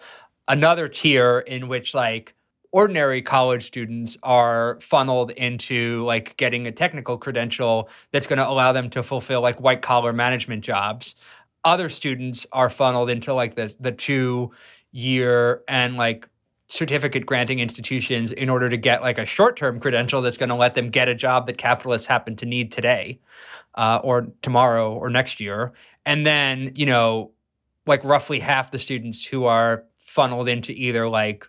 Another tier in which like ordinary college students are funneled into like getting a technical credential that's going to allow them to fulfill like white collar management jobs. Other students are funneled into like the 2-year and like certificate granting institutions in order to get like a short-term credential that's going to let them get a job that capitalists happen to need today or tomorrow or next year. And then, like roughly half the students who are funneled into either like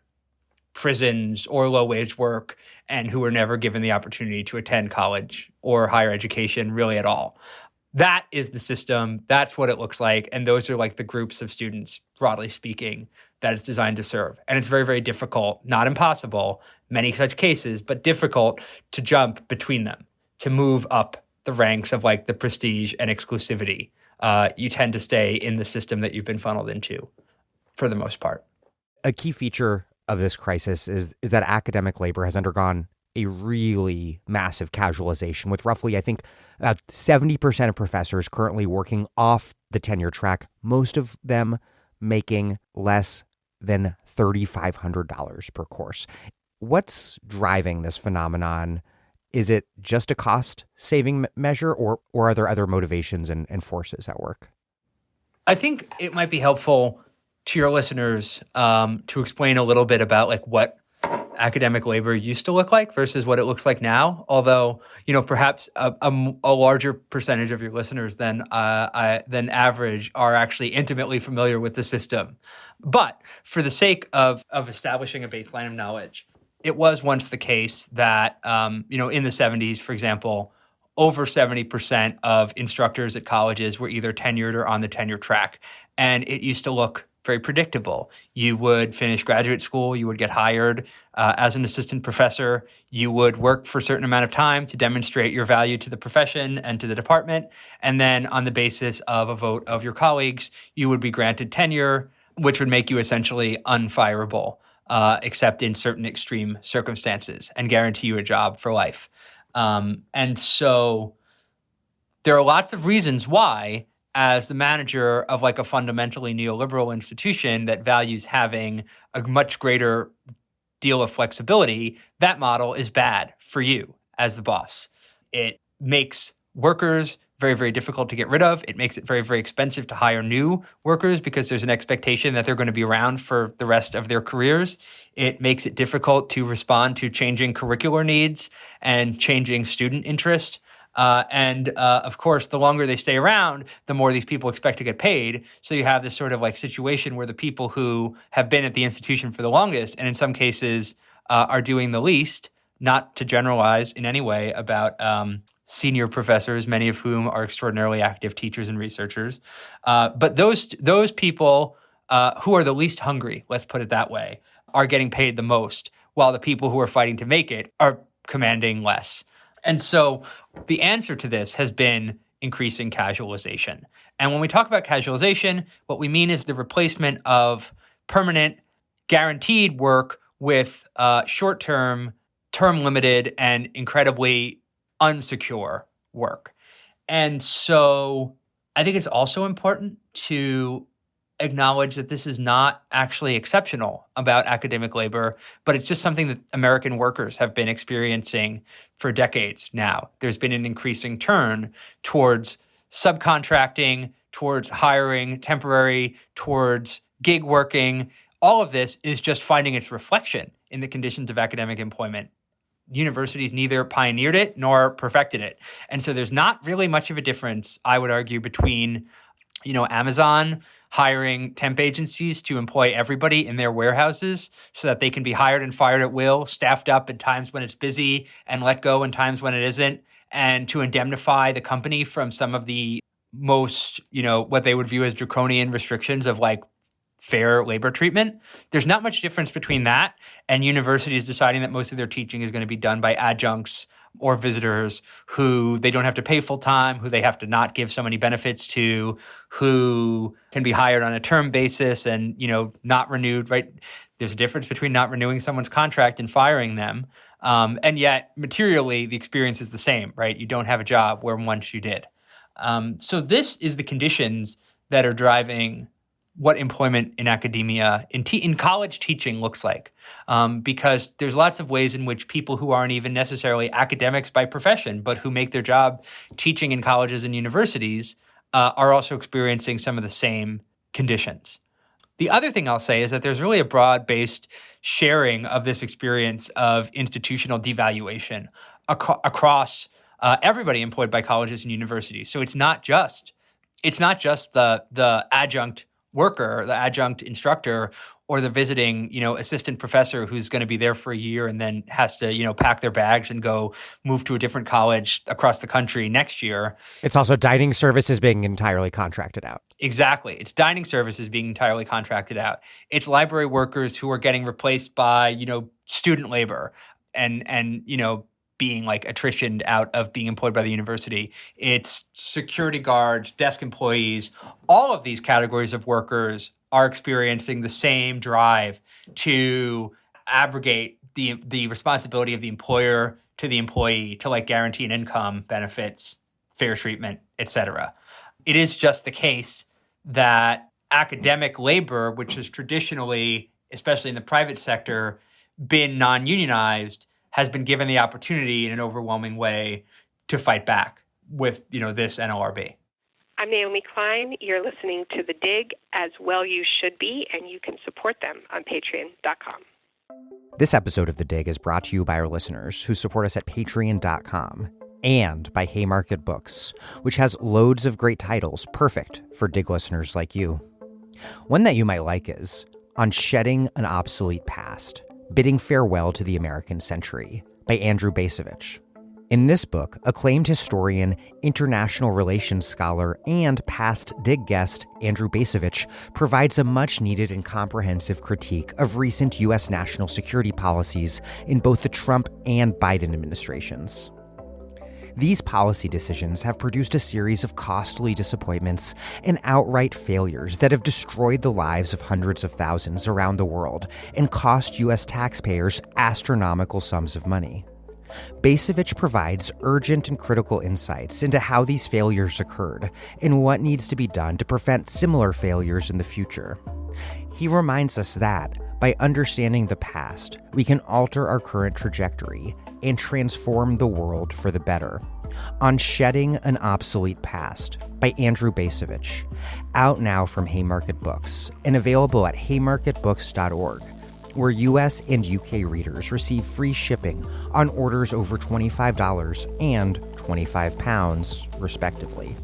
prisons or low-wage work and who were never given the opportunity to attend college or higher education really at all. that is the system. That's what it looks like. And those are like the groups of students, broadly speaking, that it's designed to serve. And it's very, very difficult, not impossible, many such cases, but difficult to jump between them, to move up the ranks of like the prestige and exclusivity. You tend to stay in the system that you've been funneled into for the most part. A key feature of this crisis is that academic labor has undergone a really massive casualization, with roughly, I think, about 70% of professors currently working off the tenure track, most of them making less than $3,500 per course. What's driving this phenomenon? Is it just a cost-saving measure, or are there other motivations and forces at work? I think it might be helpful to your listeners to explain a little bit about like what academic labor used to look like versus what it looks like now. Although, perhaps a larger percentage of your listeners than average are actually intimately familiar with the system. But for the sake of establishing a baseline of knowledge, it was once the case that, in the 70s, for example, over 70% of instructors at colleges were either tenured or on the tenure track. And it used to look very predictable. You would finish graduate school, you would get hired as an assistant professor, you would work for a certain amount of time to demonstrate your value to the profession and to the department, and then on the basis of a vote of your colleagues, you would be granted tenure, which would make you essentially unfireable, except in certain extreme circumstances, and guarantee you a job for life. And so there are lots of reasons why, as the manager of like a fundamentally neoliberal institution that values having a much greater deal of flexibility, that model is bad for you as the boss. It makes workers very, very difficult to get rid of. It makes it very, very expensive to hire new workers because there's an expectation that they're going to be around for the rest of their careers. It makes it difficult to respond to changing curricular needs and changing student interest. Of course, the longer they stay around, the more these people expect to get paid. So you have this sort of like situation where the people who have been at the institution for the longest, and in some cases are doing the least, not to generalize in any way about senior professors, many of whom are extraordinarily active teachers and researchers. But those people who are the least hungry, let's put it that way, are getting paid the most, while the people who are fighting to make it are commanding less. And so the answer to this has been increasing casualization. And when we talk about casualization, what we mean is the replacement of permanent, guaranteed work with short-term, term-limited, and incredibly unsecure work. And so I think it's also important to acknowledge that this is not actually exceptional about academic labor, but it's just something that American workers have been experiencing for decades now. There's been an increasing turn towards subcontracting, towards hiring temporary, towards gig working. All of this is just finding its reflection in the conditions of academic employment. Universities neither pioneered it nor perfected it. And so there's not really much of a difference, I would argue, between, Amazon hiring temp agencies to employ everybody in their warehouses so that they can be hired and fired at will, staffed up at times when it's busy and let go in times when it isn't, and to indemnify the company from some of the most, what they would view as draconian restrictions of like fair labor treatment. There's not much difference between that and universities deciding that most of their teaching is going to be done by adjuncts or visitors who they don't have to pay full time, who they have to not give so many benefits to, who can be hired on a term basis and, not renewed, right? There's a difference between not renewing someone's contract and firing them. And yet materially, the experience is the same, right? You don't have a job where once you did. So this is the conditions that are driving what employment in academia, in college teaching looks like. Because there's lots of ways in which people who aren't even necessarily academics by profession, but who make their job teaching in colleges and universities, are also experiencing some of the same conditions. The other thing I'll say is that there's really a broad-based sharing of this experience of institutional devaluation across everybody employed by colleges and universities. So it's not just the adjunct worker, the adjunct instructor, or the visiting, assistant professor who's going to be there for a year and then has to, pack their bags and go move to a different college across the country next year. It's also dining services being entirely contracted out. Exactly. It's dining services being entirely contracted out. It's library workers who are getting replaced by, student labor and being like attritioned out of being employed by the university. It's security guards, desk employees. All of these categories of workers are experiencing the same drive to abrogate the responsibility of the employer to the employee to like guarantee an income, benefits, fair treatment, etc. It is just the case that academic labor, which has traditionally, especially in the private sector, been non-unionized, has been given the opportunity in an overwhelming way to fight back with, this NLRB. I'm Naomi Klein. You're listening to The Dig, as well you should be, and you can support them on patreon.com. This episode of The Dig is brought to you by our listeners who support us at patreon.com and by Haymarket Books, which has loads of great titles perfect for Dig listeners like you. One that you might like is On Shedding an Obsolete Past, Bidding Farewell to the American Century by Andrew Bacevich. In this book, acclaimed historian, international relations scholar, and past Dig guest Andrew Bacevich provides a much-needed and comprehensive critique of recent U.S. national security policies in both the Trump and Biden administrations. These policy decisions have produced a series of costly disappointments and outright failures that have destroyed the lives of hundreds of thousands around the world and cost U.S. taxpayers astronomical sums of money. Bacevich provides urgent and critical insights into how these failures occurred and what needs to be done to prevent similar failures in the future. He reminds us that, by understanding the past, we can alter our current trajectory and transform the world for the better. On Shedding an Obsolete Past by Andrew Bacevich, out now from Haymarket Books and available at haymarketbooks.org, where U.S. and U.K. readers receive free shipping on orders over $25 and £25, respectively.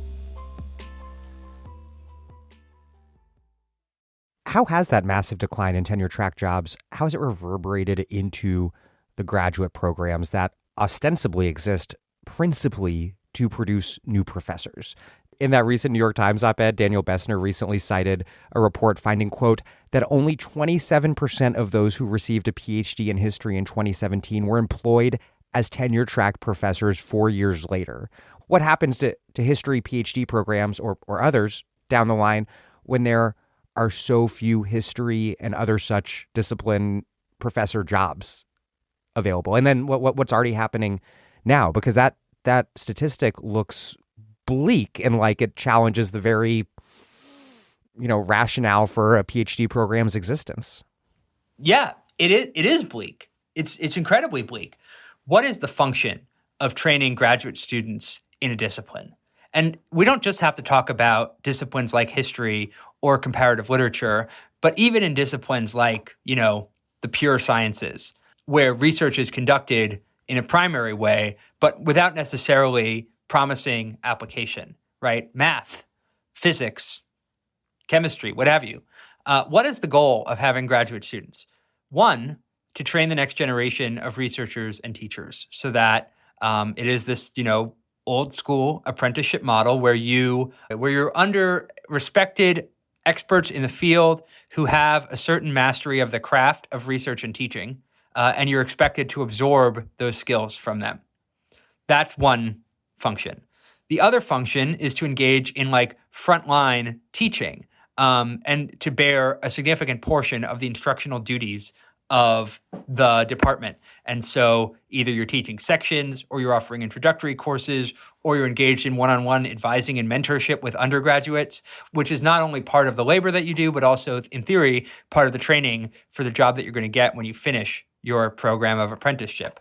How has that massive decline in tenure-track jobs, how has it reverberated into the graduate programs that ostensibly exist principally to produce new professors? In that recent New York Times op-ed, Daniel Bessner recently cited a report finding, quote, that only 27% of those who received a PhD in history in 2017 were employed as tenure-track professors 4 years later. What happens to history PhD programs or others down the line when there are so few history and other such discipline professor jobs available? And then what's already happening now? Because that statistic looks bleak and like it challenges the very, rationale for a PhD program's existence. Yeah, it is bleak. It's incredibly bleak. What is the function of training graduate students in a discipline? And we don't just have to talk about disciplines like history or comparative literature, but even in disciplines like, the pure sciences, where research is conducted in a primary way, but without necessarily promising application, right? Math, physics, chemistry, what have you. What is the goal of having graduate students? One, to train the next generation of researchers and teachers so that it is this, old school apprenticeship model where you're under respected experts in the field who have a certain mastery of the craft of research and teaching, and you're expected to absorb those skills from them. That's one function. The other function is to engage in frontline teaching and to bear a significant portion of the instructional duties of the department. And so either you're teaching sections or you're offering introductory courses or you're engaged in one-on-one advising and mentorship with undergraduates, which is not only part of the labor that you do, but also in theory, part of the training for the job that you're going to get when you finish your program of apprenticeship.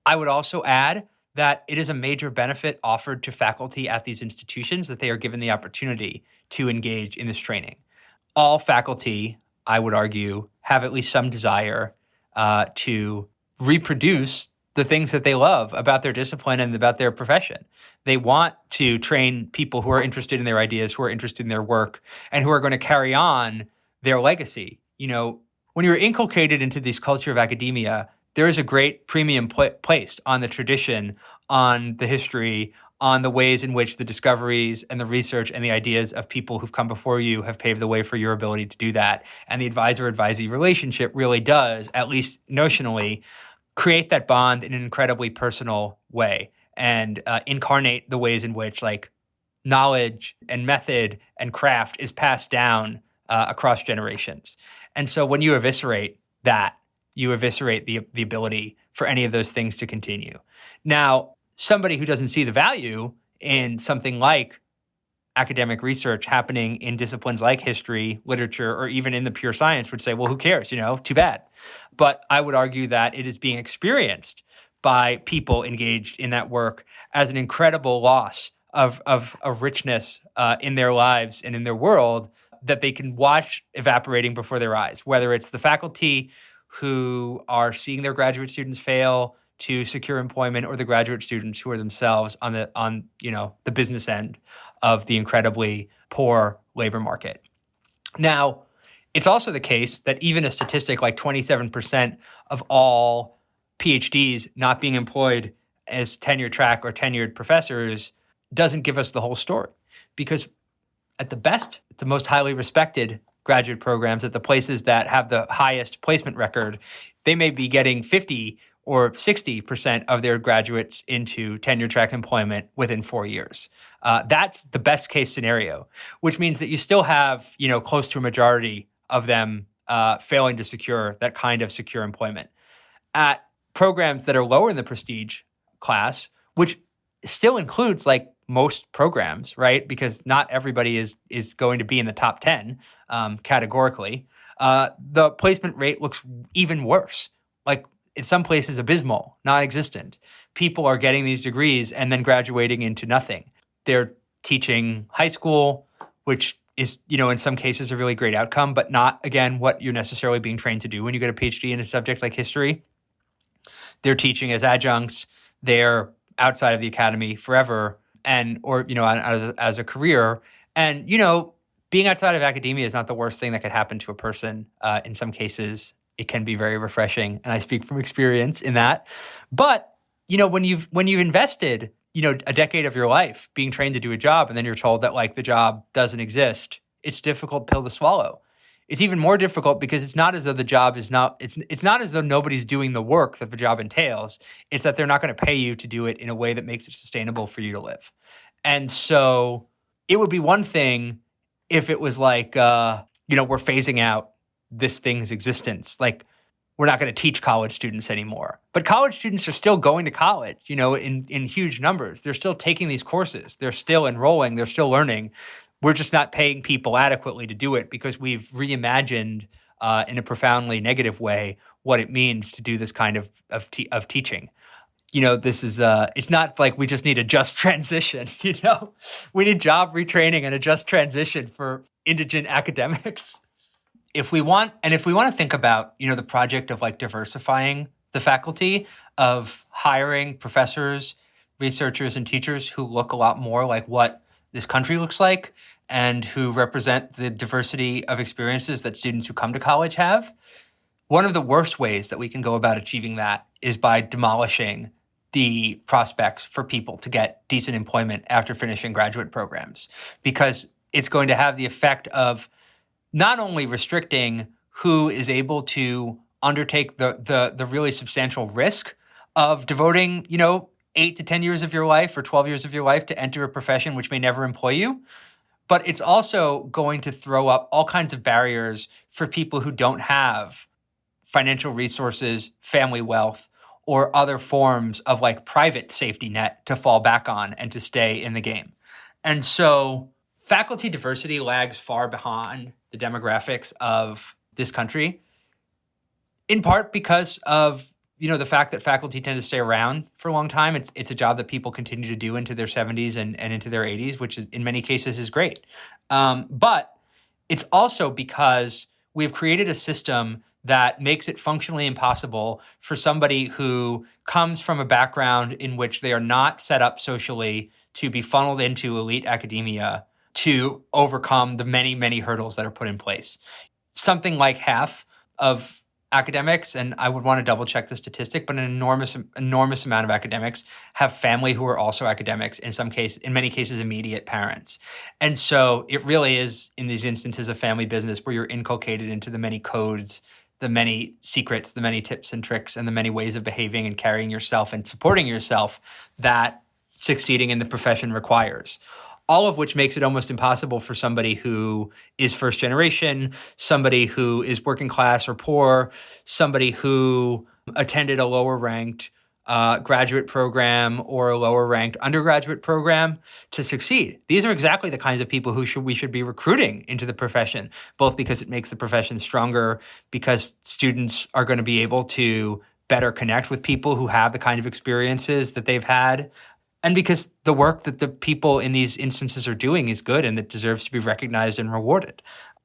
I would also add that it is a major benefit offered to faculty at these institutions that they are given the opportunity to engage in this training. All faculty, I would argue, have at least some desire to reproduce the things that they love about their discipline and about their profession. They want to train people who are interested in their ideas, who are interested in their work, and who are going to carry on their legacy. when you're inculcated into this culture of academia, there is a great premium placed on the tradition, on the history, on the ways in which the discoveries and the research and the ideas of people who've come before you have paved the way for your ability to do that. And the advisor-advisee relationship really does, at least notionally, create that bond in an incredibly personal way and incarnate the ways in which like knowledge and method and craft is passed down across generations. And so when you eviscerate that, you eviscerate the ability for any of those things to continue. Now, somebody who doesn't see the value in something like academic research happening in disciplines like history, literature, or even in the pure science would say, well, who cares? Too bad. But I would argue that it is being experienced by people engaged in that work as an incredible loss of richness in their lives and in their world that they can watch evaporating before their eyes, whether it's the faculty who are seeing their graduate students fail to secure employment or the graduate students who are themselves on the business end of the incredibly poor labor market. Now, it's also the case that even a statistic like 27% of all PhDs not being employed as tenure track or tenured professors doesn't give us the whole story. Because at the best, the most highly respected graduate programs at the places that have the highest placement record, they may be getting 50 or 60% of their graduates into tenure track employment within 4 years. That's the best case scenario, which means that you still have, close to a majority of them failing to secure that kind of secure employment. At programs that are lower in the prestige class, which still includes like most programs, right? Because not everybody is going to be in the top 10 categorically. The placement rate looks even worse. Like in some places abysmal, non-existent. People are getting these degrees and then graduating into nothing. They're teaching high school, which is, in some cases a really great outcome, but not, again, what you're necessarily being trained to do when you get a PhD in a subject like history. They're teaching as adjuncts. They're outside of the academy forever or as a career. And, being outside of academia is not the worst thing that could happen to a person. In some cases, it can be very refreshing. And I speak from experience in that. But, when you've invested, a decade of your life being trained to do a job and then you're told that like the job doesn't exist, it's a difficult pill to swallow. It's even more difficult because it's not as though the job is not, it's not as though nobody's doing the work that the job entails. It's that they're not going to pay you to do it in a way that makes it sustainable for you to live. And so it would be one thing if it was like, we're phasing out this thing's existence. Like we're not going to teach college students anymore. But college students are still going to college, in huge numbers. They're still taking these courses. They're still enrolling. They're still learning. We're just not paying people adequately to do it because we've reimagined in a profoundly negative way what it means to do this kind of teaching. This is it's not like we just need a just transition. We need job retraining and a just transition for indigent academics. If we want to think about the project of like diversifying the faculty, of hiring professors, researchers, and teachers who look a lot more like what this country looks like and who represent the diversity of experiences that students who come to college have. One of the worst ways that we can go about achieving that is by demolishing the prospects for people to get decent employment after finishing graduate programs, because it's going to have the effect of not only restricting who is able to undertake the really substantial risk of devoting, 8 to 10 years of your life or 12 years of your life to enter a profession which may never employ you, but it's also going to throw up all kinds of barriers for people who don't have financial resources, family wealth, or other forms of like private safety net to fall back on and to stay in the game. And so faculty diversity lags far behind the demographics of this country, in part because of the fact that faculty tend to stay around for a long time. It's a job that people continue to do into their 70s and into their 80s, which is in many cases is great. But it's also because we've created a system that makes it functionally impossible for somebody who comes from a background in which they are not set up socially to be funneled into elite academia to overcome the many, many hurdles that are put in place. Something like half of academics, and I would want to double check the statistic, but an enormous amount of academics have family who are also academics, in many cases, immediate parents. And so it really is, in these instances, a family business where you're inculcated into the many codes, the many secrets, the many tips and tricks, and the many ways of behaving and carrying yourself and supporting yourself that succeeding in the profession requires. All of which makes it almost impossible for somebody who is first generation, somebody who is working class or poor, somebody who attended a lower ranked graduate program or a lower ranked undergraduate program to succeed. These are exactly the kinds of people we should be recruiting into the profession, both because it makes the profession stronger, because students are going to be able to better connect with people who have the kind of experiences that they've had, and because the work that the people in these instances are doing is good and that deserves to be recognized and rewarded.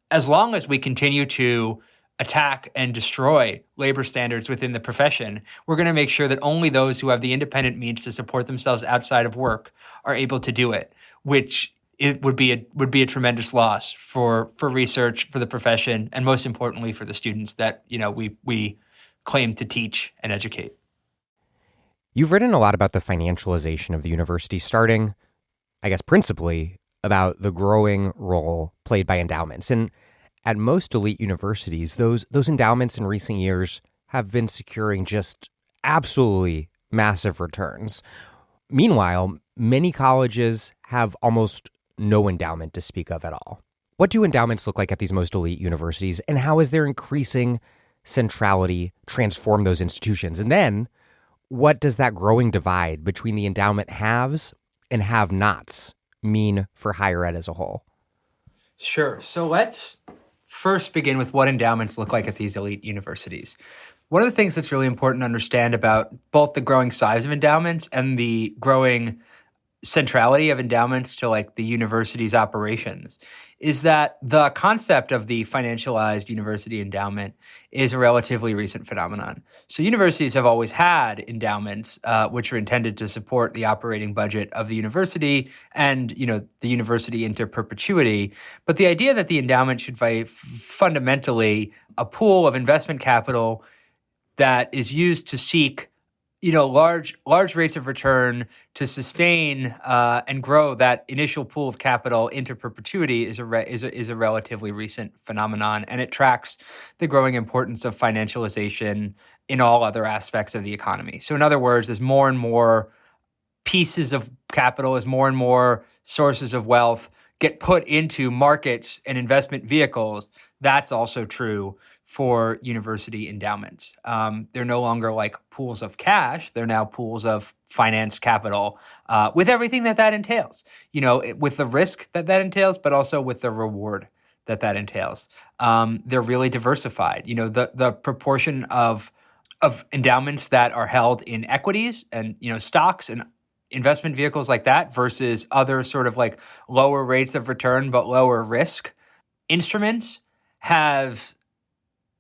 As long as we continue to attack and destroy labor standards within the profession, we're going to make sure that only those who have the independent means to support themselves outside of work are able to do it, which it would be a tremendous loss for research, for the profession, and most importantly for the students that we claim to teach and educate. You've written a lot about the financialization of the university, starting, I guess, principally about the growing role played by endowments. And at most elite universities, those endowments in recent years have been securing just absolutely massive returns. Meanwhile, many colleges have almost no endowment to speak of at all. What do endowments look like at these most elite universities, and how has their increasing centrality transformed those institutions? And then, what does that growing divide between the endowment haves and have-nots mean for higher ed as a whole? Sure. So let's first begin with what endowments look like at these elite universities. One of the things that's really important to understand about both the growing size of endowments and the growing centrality of endowments to the university's operations is that the concept of the financialized university endowment is a relatively recent phenomenon. So universities have always had endowments, which are intended to support the operating budget of the university and, the university into perpetuity. But the idea that the endowment should be fundamentally a pool of investment capital that is used to seek large rates of return to sustain and grow that initial pool of capital into perpetuity is a relatively recent phenomenon, and it tracks the growing importance of financialization in all other aspects of the economy. So, in other words, as more and more pieces of capital, as more and more sources of wealth get put into markets and investment vehicles, that's also true for university endowments. They're no longer like pools of cash. They're now pools of financed capital with everything that entails, with the risk that entails, but also with the reward that entails. They're really diversified. The proportion of endowments that are held in equities and, stocks and investment vehicles like that versus other sort of lower rates of return but lower risk instruments have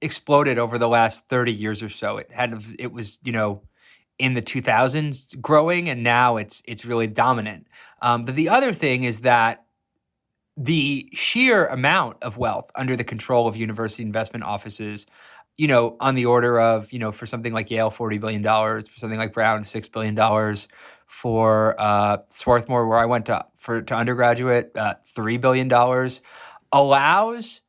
exploded over the last 30 years or so. It was in the 2000s growing, and now it's really dominant. But the other thing is that the sheer amount of wealth under the control of university investment offices, on the order of, for something like Yale, $40 billion, for something like Brown, $6 billion, for Swarthmore, where I went to undergraduate, $3 billion, allows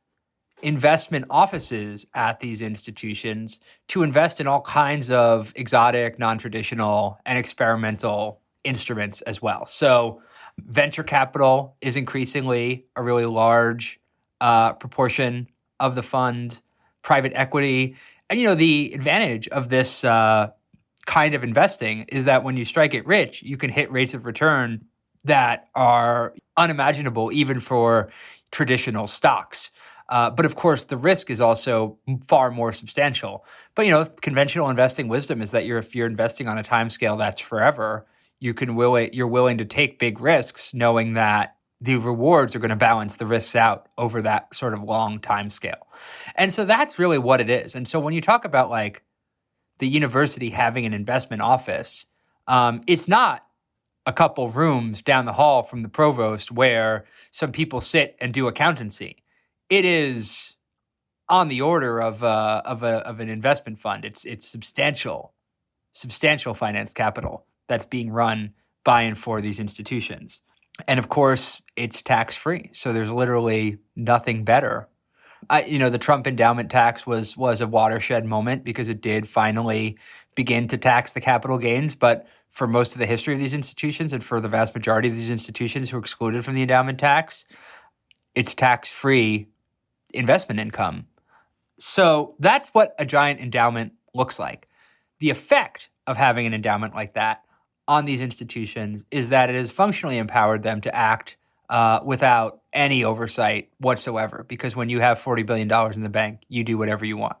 investment offices at these institutions to invest in all kinds of exotic, non-traditional, and experimental instruments as well. So venture capital is increasingly a really large proportion of the fund, private equity. And, the advantage of this kind of investing is that when you strike it rich, you can hit rates of return that are unimaginable even for traditional stocks. But of course, the risk is also far more substantial. But conventional investing wisdom is that if you're investing on a time scale that's forever, you're willing to take big risks, knowing that the rewards are going to balance the risks out over that sort of long time scale. And so that's really what it is. And so when you talk about the university having an investment office, it's not a couple rooms down the hall from the provost where some people sit and do accountancy. It is on the order of an investment fund. It's substantial finance capital that's being run by and for these institutions. And of course, it's tax-free. So there's literally nothing better. The Trump endowment tax was a watershed moment because it did finally begin to tax the capital gains. But for most of the history of these institutions and for the vast majority of these institutions who are excluded from the endowment tax, it's tax-free investment income. So that's what a giant endowment looks like. The effect of having an endowment like that on these institutions is that it has functionally empowered them to act without any oversight whatsoever. Because when you have $40 billion in the bank, you do whatever you want.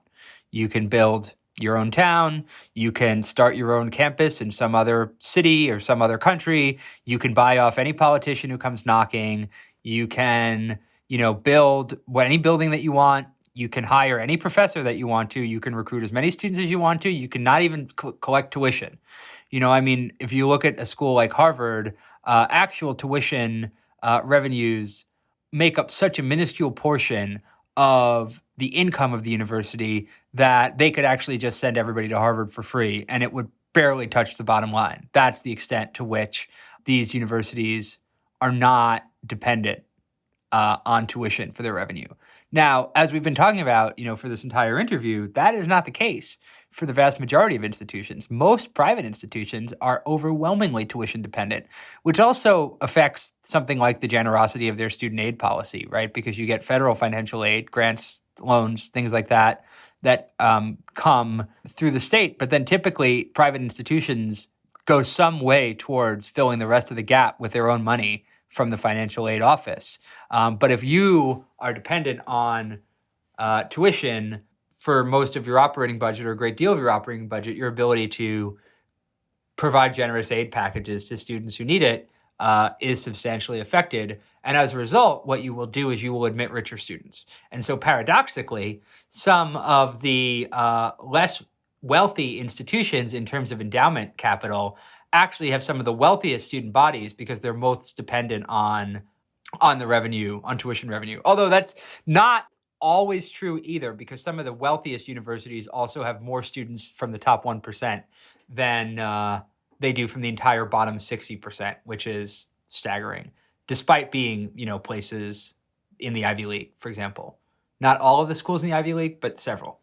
You can build your own town. You can start your own campus in some other city or some other country. You can buy off any politician who comes knocking. You can, build any building that you want. You can hire any professor that you want to. You can recruit as many students as you want to. You can not even collect tuition. If you look at a school like Harvard, actual tuition revenues make up such a minuscule portion of the income of the university that they could actually just send everybody to Harvard for free and it would barely touch the bottom line. That's the extent to which these universities are not dependent on tuition for their revenue. Now, as we've been talking about, for this entire interview, that is not the case for the vast majority of institutions. Most private institutions are overwhelmingly tuition dependent, which also affects something like the generosity of their student aid policy, right? Because you get federal financial aid, grants, loans, things like that come through the state. But then typically private institutions go some way towards filling the rest of the gap with their own money from the financial aid office. But if you are dependent on tuition for most of your operating budget or a great deal of your operating budget, your ability to provide generous aid packages to students who need it is substantially affected. And as a result, what you will do is you will admit richer students. And so paradoxically, some of the less wealthy institutions in terms of endowment capital actually have some of the wealthiest student bodies because they're most dependent on the revenue, on tuition revenue. Although that's not always true either, because some of the wealthiest universities also have more students from the top 1% than they do from the entire bottom 60%, which is staggering, despite being, places in the Ivy League, for example. Not all of the schools in the Ivy League, but several.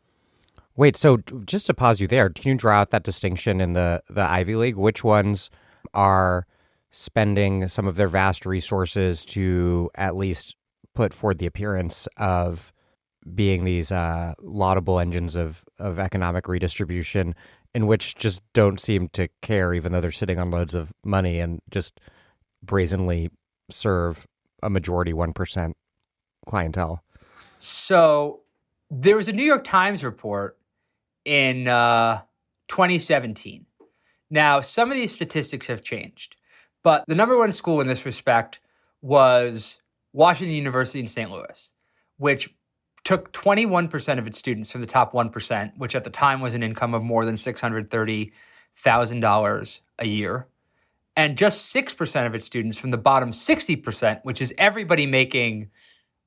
Wait, so just to pause you there, can you draw out that distinction in the Ivy League? Which ones are spending some of their vast resources to at least put forward the appearance of being these laudable engines of economic redistribution, and which just don't seem to care, even though they're sitting on loads of money and just brazenly serve a majority 1% clientele? So there was a New York Times report in 2017. Now, some of these statistics have changed, but the number one school in this respect was Washington University in St. Louis, which took 21% of its students from the top 1%, which at the time was an income of more than $630,000 a year, and just 6% of its students from the bottom 60%, which is everybody making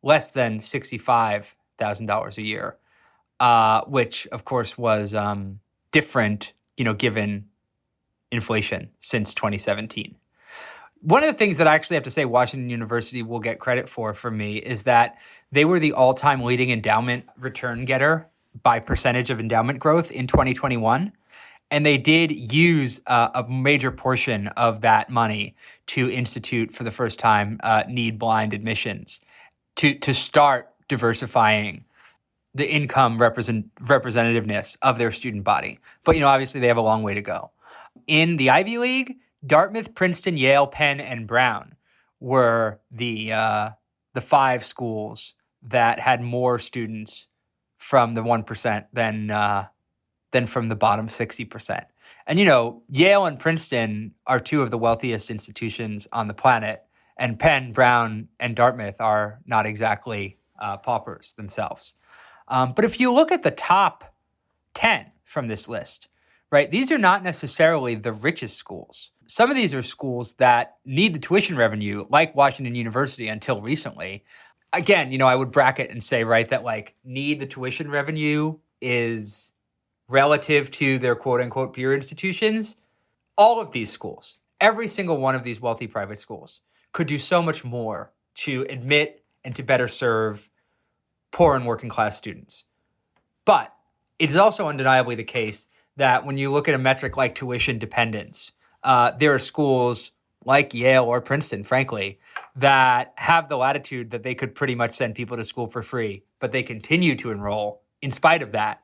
less than $65,000 a year, which of course was different, given inflation since 2017. One of the things that I actually have to say Washington University will get credit for me is that they were the all-time leading endowment return getter by percentage of endowment growth in 2021. And they did use a major portion of that money to institute for the first time need-blind admissions to start diversifying the income representativeness of their student body. But, obviously they have a long way to go. In the Ivy League, Dartmouth, Princeton, Yale, Penn, and Brown were the 5 schools that had more students from the 1% than from the bottom 60%. And, Yale and Princeton are 2 of the wealthiest institutions on the planet, and Penn, Brown, and Dartmouth are not exactly paupers themselves. But if you look at the top 10 from this list, right, these are not necessarily the richest schools. Some of these are schools that need the tuition revenue, like Washington University until recently, again, I would bracket and say, right, that like the tuition revenue is relative to their quote unquote peer institutions. All of these schools, every single one of these wealthy private schools could do so much more to admit and to better serve poor and working class students. But it is also undeniably the case that when you look at a metric like tuition dependence, there are schools like Yale or Princeton, frankly, that have the latitude that they could pretty much send people to school for free, but they continue to enroll, in spite of that,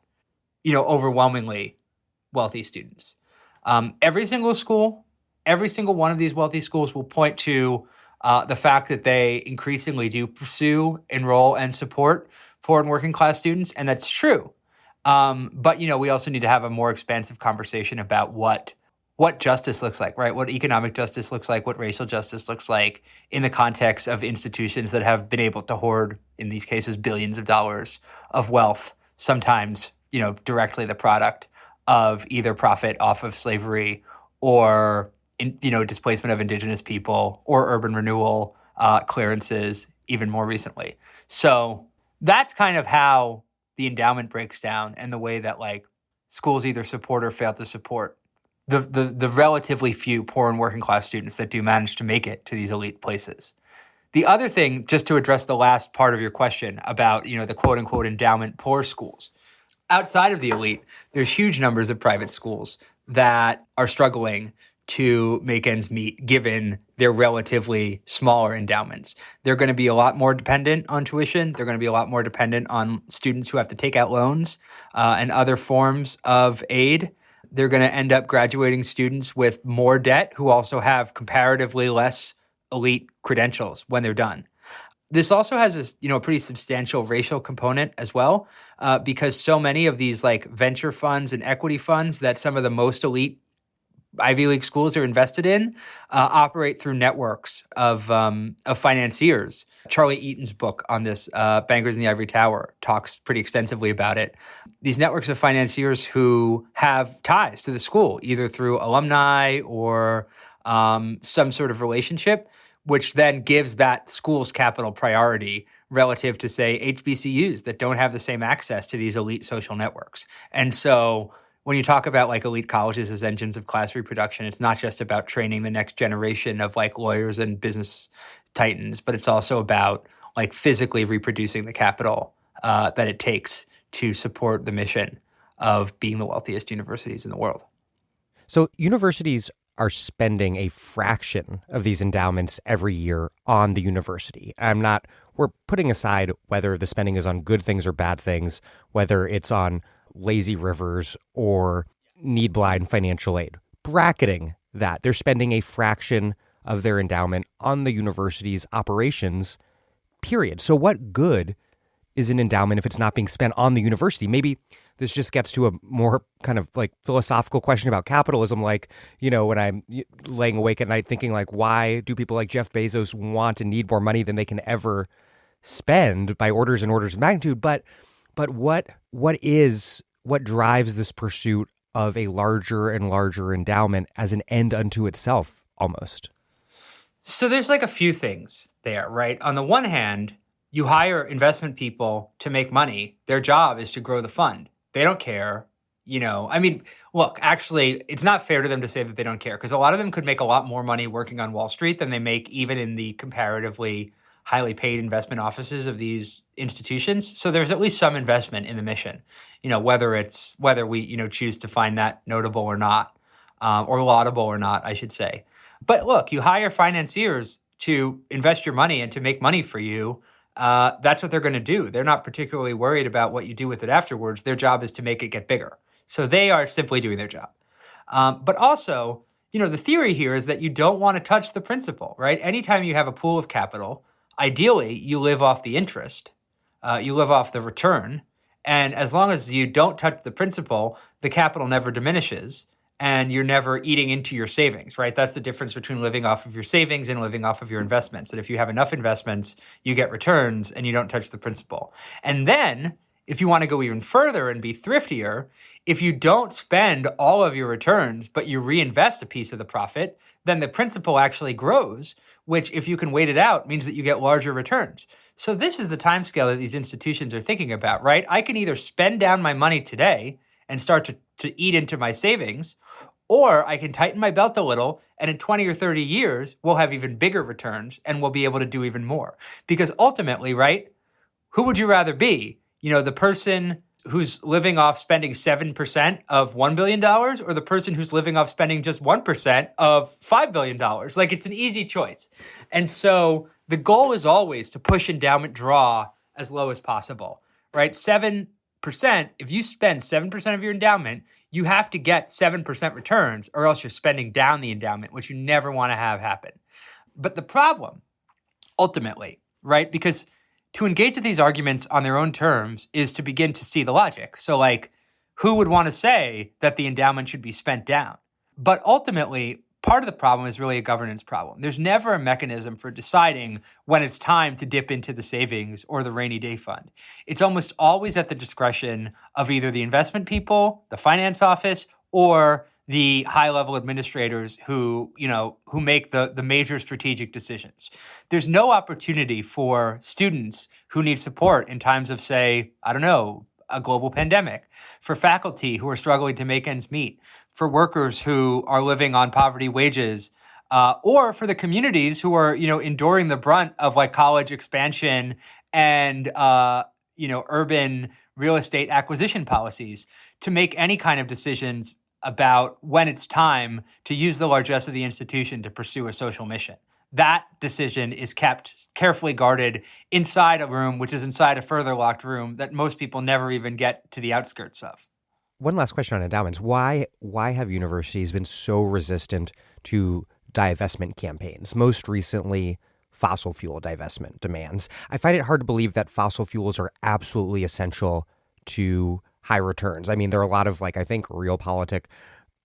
overwhelmingly wealthy students. Every single school, every single one of these wealthy schools will point to the fact that they increasingly do pursue, enroll, and support poor and working class students, and that's true. But we also need to have a more expansive conversation about what justice looks like, right? What economic justice looks like, what racial justice looks like in the context of institutions that have been able to hoard, in these cases, billions of dollars of wealth, sometimes, directly the product of either profit off of slavery or, displacement of indigenous people or urban renewal clearances even more recently. So that's kind of how the endowment breaks down and the way that like schools either support or fail to support the relatively few poor and working class students that do manage to make it to these elite places. The other thing, just to address the last part of your question about, the quote unquote endowment poor schools, outside of the elite, there's huge numbers of private schools that are struggling to make ends meet given their relatively smaller endowments. They're going to be a lot more dependent on tuition. They're going to be a lot more dependent on students who have to take out loans and other forms of aid. They're going to end up graduating students with more debt who also have comparatively less elite credentials when they're done. This also has a pretty substantial racial component as well, because so many of these like venture funds and equity funds that some of the most elite Ivy League schools are invested in operate through networks of financiers. Charlie Eaton's book on this, Bankers in the Ivory Tower, talks pretty extensively about it. These networks of financiers who have ties to the school, either through alumni or some sort of relationship, which then gives that school's capital priority relative to, say, HBCUs that don't have the same access to these elite social networks. And so when you talk about like elite colleges as engines of class reproduction, it's not just about training the next generation of like lawyers and business titans, but it's also about like physically reproducing the capital that it takes to support the mission of being the wealthiest universities in the world. So universities are spending a fraction of these endowments every year on the university. We're putting aside whether the spending is on good things or bad things, whether it's on lazy rivers or need-blind financial aid. Bracketing that, they're spending a fraction of their endowment on the university's operations, period. So what good is an endowment if it's not being spent on the university? Maybe this just gets to a more kind of like philosophical question about capitalism. Like, when I'm laying awake at night thinking like, why do people like Jeff Bezos want and need more money than they can ever spend by orders and orders of magnitude? But what drives this pursuit of a larger and larger endowment as an end unto itself almost? So there's like a few things there, right? On the one hand, you hire investment people to make money. Their job is to grow the fund. They don't care. Look, actually, it's not fair to them to say that they don't care because a lot of them could make a lot more money working on Wall Street than they make even in the comparatively highly paid investment offices of these institutions. So there's at least some investment in the mission, whether we choose to find that notable or not, or laudable or not, I should say. But look, you hire financiers to invest your money and to make money for you. That's what they're going to do. They're not particularly worried about what you do with it afterwards. Their job is to make it get bigger. So they are simply doing their job. But also, the theory here is that you don't want to touch the principal, right? Anytime you have a pool of capital, ideally, you live off the interest, you live off the return, and as long as you don't touch the principal, the capital never diminishes, and you're never eating into your savings, right? That's the difference between living off of your savings and living off of your investments. And if you have enough investments, you get returns, and you don't touch the principal. And then, if you want to go even further and be thriftier, if you don't spend all of your returns, but you reinvest a piece of the profit, then the principal actually grows, which if you can wait it out means that you get larger returns. So this is the timescale that these institutions are thinking about, right? I can either spend down my money today and start to eat into my savings, or I can tighten my belt a little, and in 20 or 30 years, we'll have even bigger returns and we'll be able to do even more. Because ultimately, right, who would you rather be? The person who's living off spending 7% of $1 billion or the person who's living off spending just 1% of $5 billion? Like, it's an easy choice. And so the goal is always to push endowment draw as low as possible, right? 7%, if you spend 7% of your endowment, you have to get 7% returns or else you're spending down the endowment, which you never want to have happen. But the problem, ultimately, right, because to engage with these arguments on their own terms is to begin to see the logic. So like, who would want to say that the endowment should be spent down? But ultimately, part of the problem is really a governance problem. There's never a mechanism for deciding when it's time to dip into the savings or the rainy day fund. It's almost always at the discretion of either the investment people, the finance office, or the high-level administrators who make the major strategic decisions. There's no opportunity for students who need support in times of, say, a global pandemic, for faculty who are struggling to make ends meet, for workers who are living on poverty wages, or for the communities who are, enduring the brunt of like college expansion and, urban real estate acquisition policies to make any kind of decisions about when it's time to use the largesse of the institution to pursue a social mission. That decision is kept carefully guarded inside a room, which is inside a further locked room that most people never even get to the outskirts of. One last question on endowments. Why have universities been so resistant to divestment campaigns? Most recently, fossil fuel divestment demands. I find it hard to believe that fossil fuels are absolutely essential to high returns. I mean, there are a lot of, realpolitik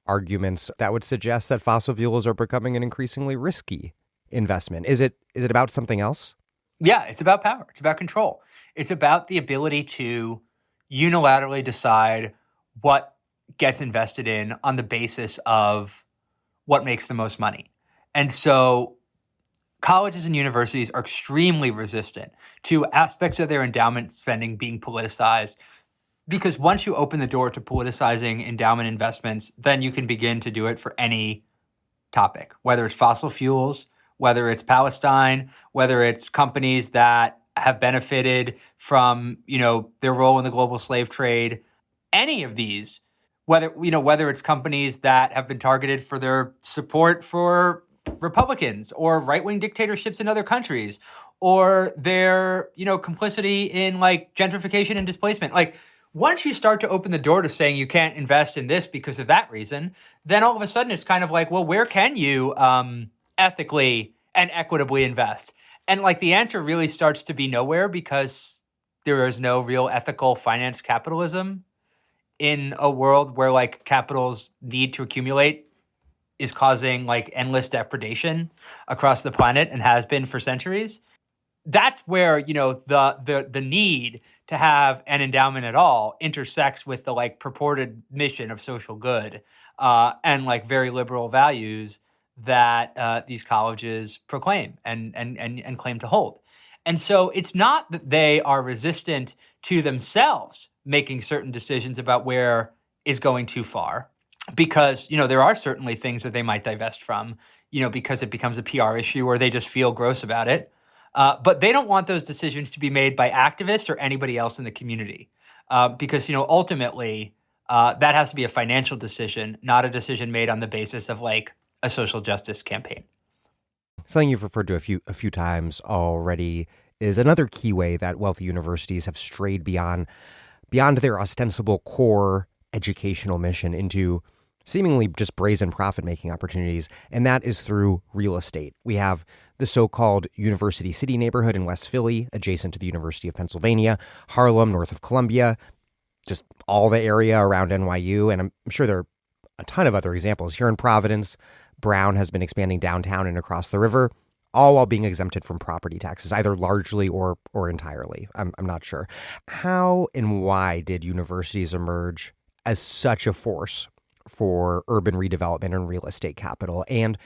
arguments that would suggest that fossil fuels are becoming an increasingly risky investment. Is it about something else? Yeah, it's about power. It's about control. It's about the ability to unilaterally decide what gets invested in on the basis of what makes the most money. And so colleges and universities are extremely resistant to aspects of their endowment spending being politicized, because once you open the door to politicizing endowment investments, then you can begin to do it for any topic, whether it's fossil fuels, whether it's Palestine, whether it's companies that have benefited from, their role in the global slave trade, any of these, whether it's companies that have been targeted for their support for Republicans or right-wing dictatorships in other countries, or their, complicity in like gentrification and displacement. Like, once you start to open the door to saying you can't invest in this because of that reason, then all of a sudden it's kind of like, well, where can you ethically and equitably invest? And like the answer really starts to be nowhere, because there is no real ethical finance capitalism in a world where like capital's need to accumulate is causing like endless depredation across the planet and has been for centuries. That's where, the need to have an endowment at all intersects with the like purported mission of social good and like very liberal values that these colleges proclaim and claim to hold. And so it's not that they are resistant to themselves making certain decisions about where is going too far, because, there are certainly things that they might divest from, because it becomes a PR issue or they just feel gross about it. But they don't want those decisions to be made by activists or anybody else in the community, because, ultimately, that has to be a financial decision, not a decision made on the basis of like a social justice campaign. Something you've referred to a few times already is another key way that wealthy universities have strayed beyond their ostensible core educational mission into seemingly just brazen profit-making opportunities, and that is through real estate. We have the so-called University City neighborhood in West Philly, adjacent to the University of Pennsylvania, Harlem, north of Columbia, just all the area around NYU, and I'm sure there are a ton of other examples. Here in Providence, Brown has been expanding downtown and across the river. all while being exempted from property taxes, either largely or entirely. I'm not sure. How and why did universities emerge as such a force for urban redevelopment and real estate capital? And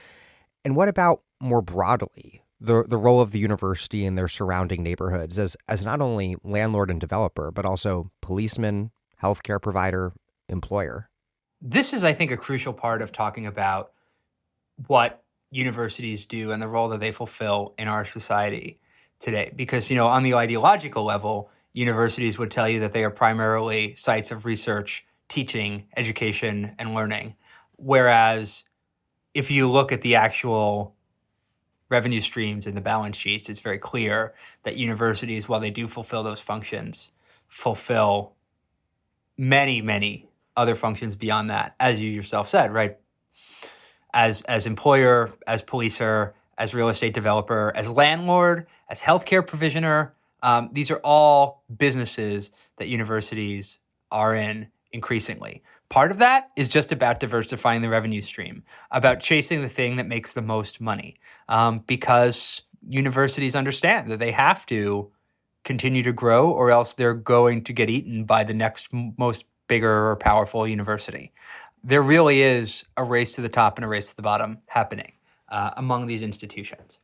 what about more broadly, the role of the university in their surrounding neighborhoods as not only landlord and developer, but also policeman, healthcare provider, employer? This is, I think, a crucial part of talking about what universities do and the role that they fulfill in our society today. Because, on the ideological level, universities would tell you that they are primarily sites of research, teaching, education, and learning. Whereas if you look at the actual revenue streams in the balance sheets, it's very clear that universities, while they do fulfill those functions, fulfill many, many other functions beyond that, as you yourself said, right? As employer, as policer, as real estate developer, as landlord, as healthcare provisioner. These are all businesses that universities are in increasingly. Part of that is just about diversifying the revenue stream, about chasing the thing that makes the most money, because universities understand that they have to continue to grow or else they're going to get eaten by the next most bigger or powerful university. There really is a race to the top and a race to the bottom happening among these institutions.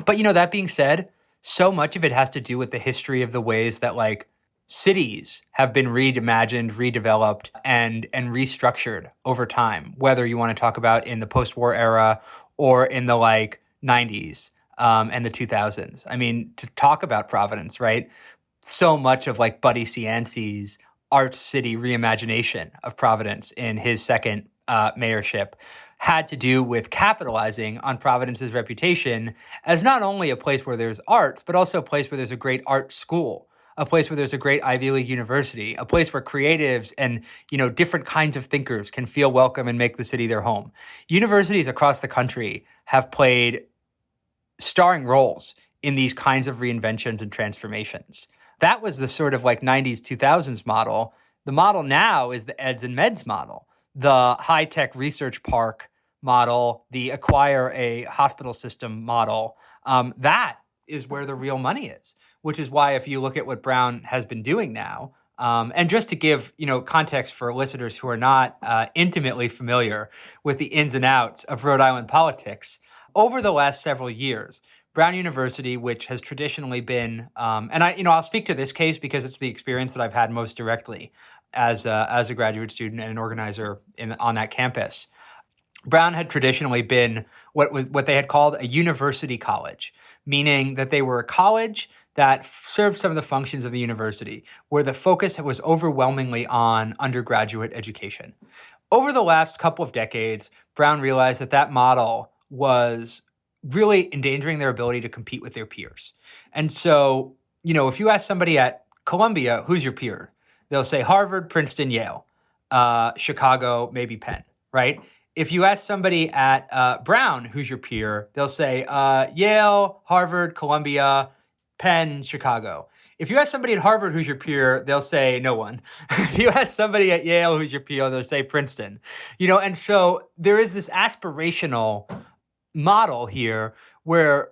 But, that being said, so much of it has to do with the history of the ways that cities have been reimagined, redeveloped, and restructured over time, whether you want to talk about in the post-war era or in the 90s and the 2000s. I mean, to talk about Providence, right? So much of Buddy Cianci's Art City reimagination of Providence in his second mayorship had to do with capitalizing on Providence's reputation as not only a place where there's arts, but also a place where there's a great art school, a place where there's a great Ivy League university, a place where creatives and, different kinds of thinkers can feel welcome and make the city their home. Universities across the country have played starring roles in these kinds of reinventions and transformations. That was the sort of 90s, 2000s model. The model now is the eds and meds model, the high-tech research park model, the acquire a hospital system model. That is where the real money is, which is why if you look at what Brown has been doing now, and just to give context for listeners who are not intimately familiar with the ins and outs of Rhode Island politics, over the last several years, Brown University, which has traditionally been, and I'll speak to this case because it's the experience that I've had most directly as a graduate student and an organizer on that campus. Brown had traditionally been what they had called a university college, meaning that they were a college that served some of the functions of the university, where the focus was overwhelmingly on undergraduate education. Over the last couple of decades, Brown realized that model was really endangering their ability to compete with their peers. And so, if you ask somebody at Columbia, who's your peer? They'll say Harvard, Princeton, Yale, Chicago, maybe Penn, right? If you ask somebody at Brown, who's your peer? They'll say Yale, Harvard, Columbia, Penn, Chicago. If you ask somebody at Harvard who's your peer, they'll say no one. If you ask somebody at Yale who's your peer, they'll say Princeton. And so there is this aspirational model here where,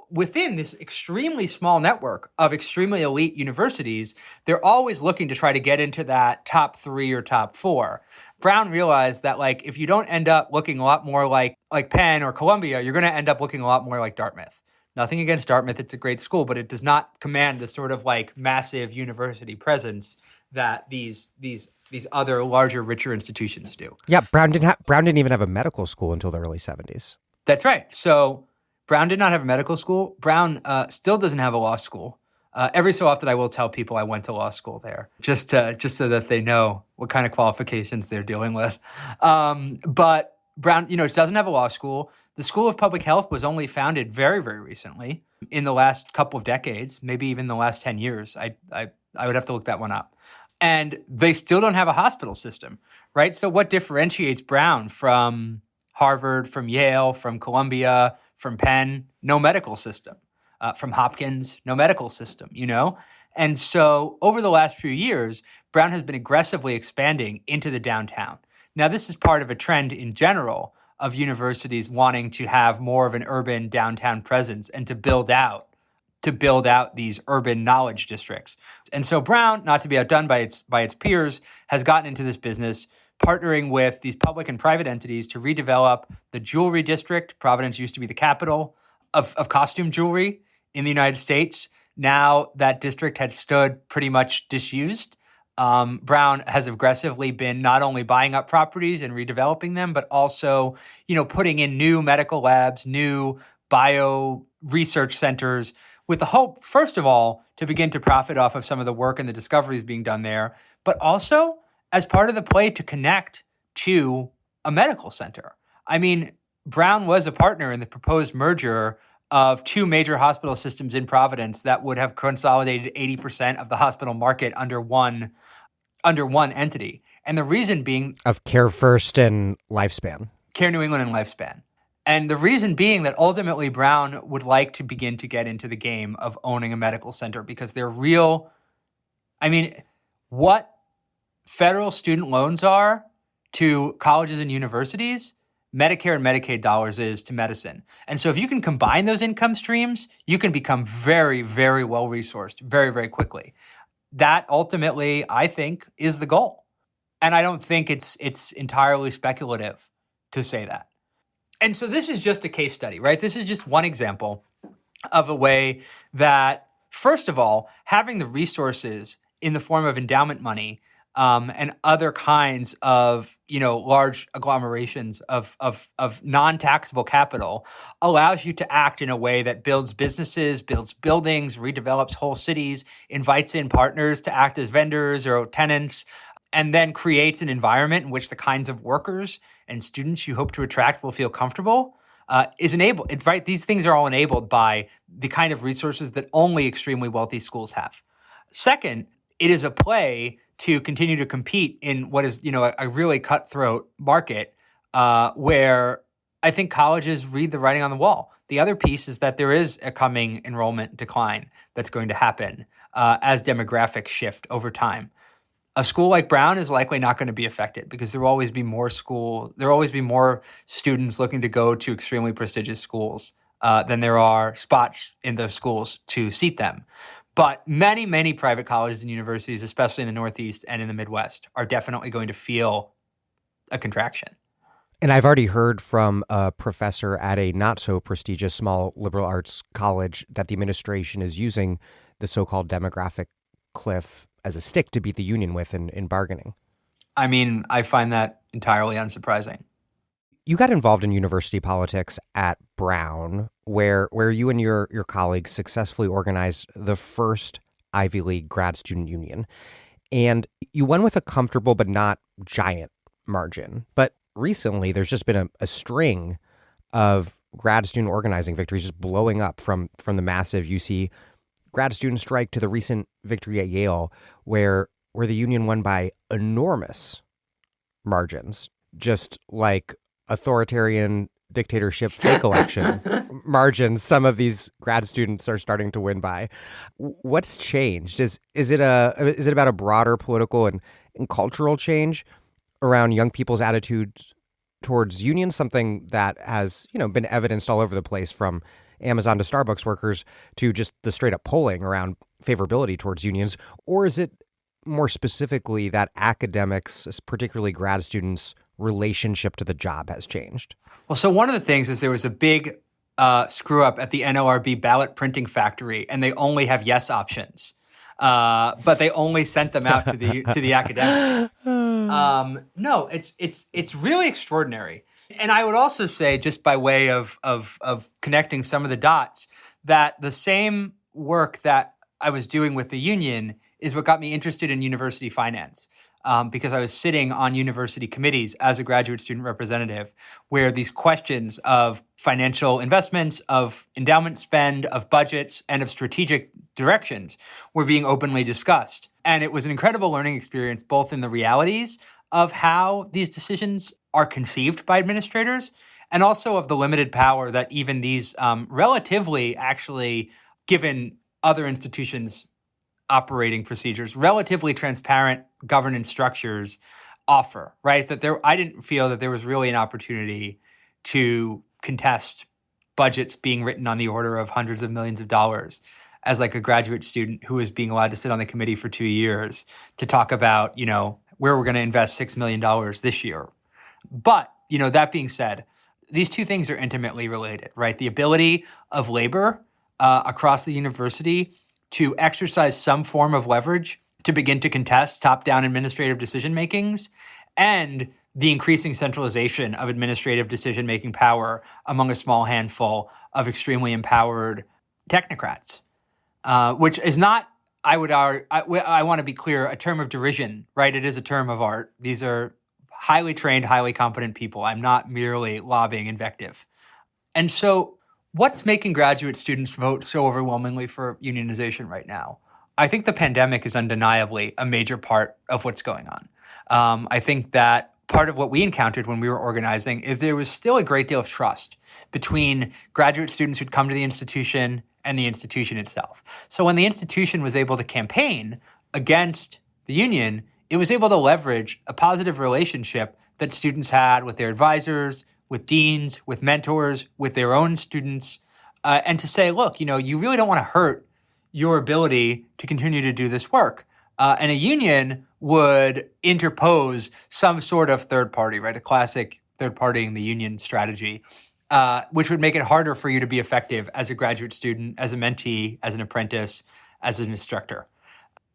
within this extremely small network of extremely elite universities, they're always looking to try to get into that top 3 or top 4. Brown realized that if you don't end up looking a lot more like Penn or Columbia, you're going to end up looking a lot more like Dartmouth. Nothing against Dartmouth, it's a great school, but it does not command the sort of massive university presence that these other larger, richer institutions do. Yeah, Brown didn't even have a medical school until the early 70s. That's right. So Brown did not have a medical school. Brown still doesn't have a law school. Every so often, I will tell people I went to law school there, just so that they know what kind of qualifications they're dealing with. But Brown, doesn't have a law school. The School of Public Health was only founded very, very recently, in the last couple of decades, maybe even the last 10 years. I would have to look that one up. And they still don't have a hospital system, right? So what differentiates Brown from Harvard, from Yale, from Columbia, from Penn? No medical system. From Hopkins, no medical system, And so over the last few years, Brown has been aggressively expanding into the downtown. Now, this is part of a trend in general of universities wanting to have more of an urban downtown presence and to build out these urban knowledge districts. And so Brown, not to be outdone by its peers, has gotten into this business, partnering with these public and private entities to redevelop the jewelry district. Providence used to be the capital of costume jewelry in the United States. Now that district had stood pretty much disused. Brown has aggressively been not only buying up properties and redeveloping them, but also, putting in new medical labs, new bio research centers, with the hope, first of all, to begin to profit off of some of the work and the discoveries being done there, but also as part of the play to connect to a medical center. I mean, Brown was a partner in the proposed merger of two major hospital systems in Providence that would have consolidated 80% of the hospital market under one entity. And the reason being of Care First and Lifespan. Care New England and Lifespan. And the reason being that ultimately Brown would like to begin to get into the game of owning a medical center because they're real. I mean, what federal student loans are to colleges and universities, Medicare and Medicaid dollars is to medicine. And so if you can combine those income streams, you can become very, very well-resourced very, very quickly. That ultimately, I think, is the goal. And I don't think it's entirely speculative to say that. And so this is just a case study, right? This is just one example of a way that, first of all, having the resources in the form of endowment money and other kinds of, large agglomerations of non-taxable capital allows you to act in a way that builds businesses, builds buildings, redevelops whole cities, invites in partners to act as vendors or tenants, and then creates an environment in which the kinds of workers and students you hope to attract will feel comfortable, is enabled. It's right. These things are all enabled by the kind of resources that only extremely wealthy schools have. Second, it is a play to continue to compete in what is, a really cutthroat market where I think colleges read the writing on the wall. The other piece is that there is a coming enrollment decline that's going to happen as demographics shift over time. A school like Brown is likely not going to be affected because there will always be more students looking to go to extremely prestigious schools than there are spots in those schools to seat them. But many, many private colleges and universities, especially in the Northeast and in the Midwest, are definitely going to feel a contraction. And I've already heard from a professor at a not-so-prestigious small liberal arts college that the administration is using the so-called demographic cliff as a stick to beat the union with in bargaining. I mean, I find that entirely unsurprising. You got involved in university politics at Brown, where you and your colleagues successfully organized the first Ivy League grad student union. And you won with a comfortable but not giant margin. But recently, there's just been a string of grad student organizing victories just blowing up from the massive UC grad student strike to the recent victory at Yale, where the union won by enormous margins, just like authoritarian dictatorship fake election margins some of these grad students are starting to win by. What's changed? Is it about a broader political and cultural change around young people's attitudes towards unions, something that has been evidenced all over the place, from Amazon to Starbucks workers to just the straight up polling around favorability towards unions? Or is it more specifically that academics, particularly grad students, relationship to the job has changed? Well, so one of the things is there was a big screw up at the NLRB ballot printing factory, and they only have yes options, but they only sent them out to the academics. No, it's really extraordinary. And I would also say, just by way of connecting some of the dots, that the same work that I was doing with the union is what got me interested in university finance. Because I was sitting on university committees as a graduate student representative, where these questions of financial investments, of endowment spend, of budgets, and of strategic directions were being openly discussed. And it was an incredible learning experience, both in the realities of how these decisions are conceived by administrators, and also of the limited power that even these relatively, actually, given other institutions' operating procedures, relatively transparent governance structures offer, right? I didn't feel that there was really an opportunity to contest budgets being written on the order of hundreds of millions of dollars as like a graduate student who was being allowed to sit on the committee for 2 years to talk about, where we're going to invest $6 million this year. But, that being said, these two things are intimately related, right? The ability of labor across the university to exercise some form of leverage to begin to contest top-down administrative decision-makings, and the increasing centralization of administrative decision-making power among a small handful of extremely empowered technocrats, which is not, I want to be clear, a term of derision, right? It is a term of art. These are highly trained, highly competent people. I'm not merely lobbying invective. And so what's making graduate students vote so overwhelmingly for unionization right now? I think the pandemic is undeniably a major part of what's going on. I think that part of what we encountered when we were organizing is there was still a great deal of trust between graduate students who'd come to the institution and the institution itself. So when the institution was able to campaign against the union, it was able to leverage a positive relationship that students had with their advisors, with deans, with mentors, with their own students, and to say, look, you really don't want to hurt your ability to continue to do this work. And a union would interpose some sort of third party, right? A classic third party in the union strategy, which would make it harder for you to be effective as a graduate student, as a mentee, as an apprentice, as an instructor.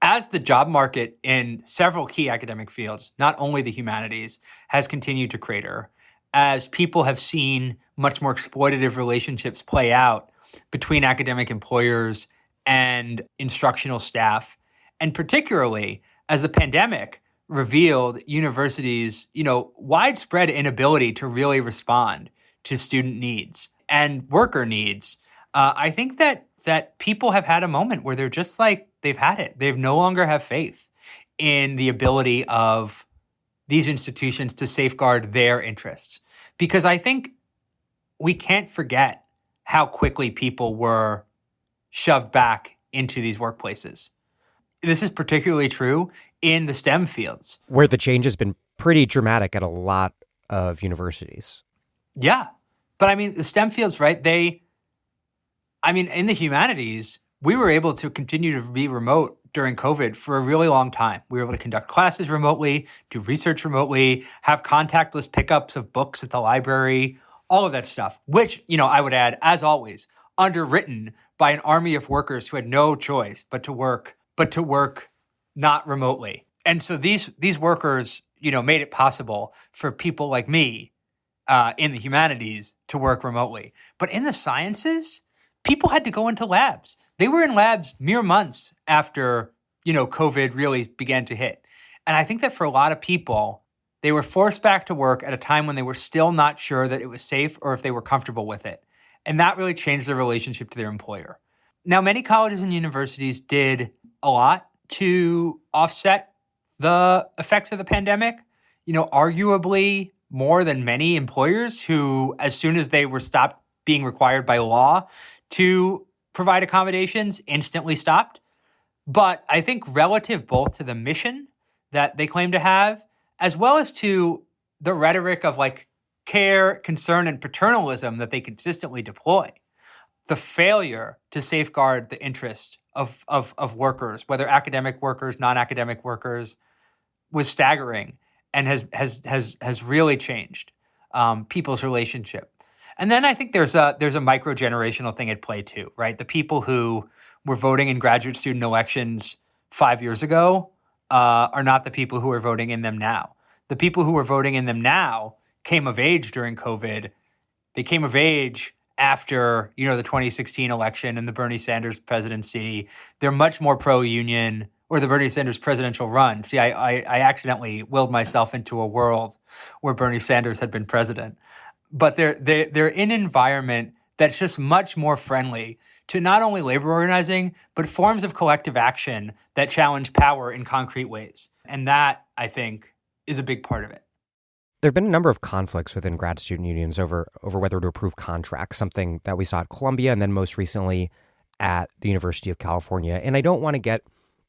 As the job market in several key academic fields, not only the humanities, has continued to crater, as people have seen much more exploitative relationships play out between academic employers and instructional staff, and particularly as the pandemic revealed universities' widespread inability to really respond to student needs and worker needs, I think that people have had a moment where they're just like, they've had it. They no longer have faith in the ability of these institutions to safeguard their interests. Because I think we can't forget how quickly people were shoved back into these workplaces. This is particularly true in the STEM fields, where the change has been pretty dramatic at a lot of universities. Yeah. But the STEM fields, right? In the humanities, we were able to continue to be remote during COVID for a really long time. We were able to conduct classes remotely, do research remotely, have contactless pickups of books at the library, all of that stuff, which, I would add, as always, underwritten by an army of workers who had no choice but to work not remotely. And so these workers, made it possible for people like me in the humanities to work remotely. But in the sciences, people had to go into labs. They were in labs mere months after, COVID really began to hit. And I think that for a lot of people, they were forced back to work at a time when they were still not sure that it was safe or if they were comfortable with it. And that really changed their relationship to their employer. Now, many colleges and universities did a lot to offset the effects of the pandemic, arguably more than many employers who, as soon as they were stopped being required by law to provide accommodations, instantly stopped. But I think relative both to the mission that they claim to have, as well as to the rhetoric of care, concern, and paternalism that they consistently deploy, the failure to safeguard the interest of workers, whether academic workers, non-academic workers, was staggering and has really changed people's relationship. And then I think there's a micro-generational thing at play too, right? The people who were voting in graduate student elections 5 years ago are not the people who are voting in them now. The people who are voting in them now came of age during COVID. They came of age after, the 2016 election and the Bernie Sanders presidency. They're much more pro-union, or the Bernie Sanders presidential run. See, I accidentally willed myself into a world where Bernie Sanders had been president. But they're in an environment that's just much more friendly to not only labor organizing, but forms of collective action that challenge power in concrete ways. And that, I think, is a big part of it. There have been a number of conflicts within grad student unions over whether to approve contracts, something that we saw at Columbia and then most recently at the University of California. And I don't want to get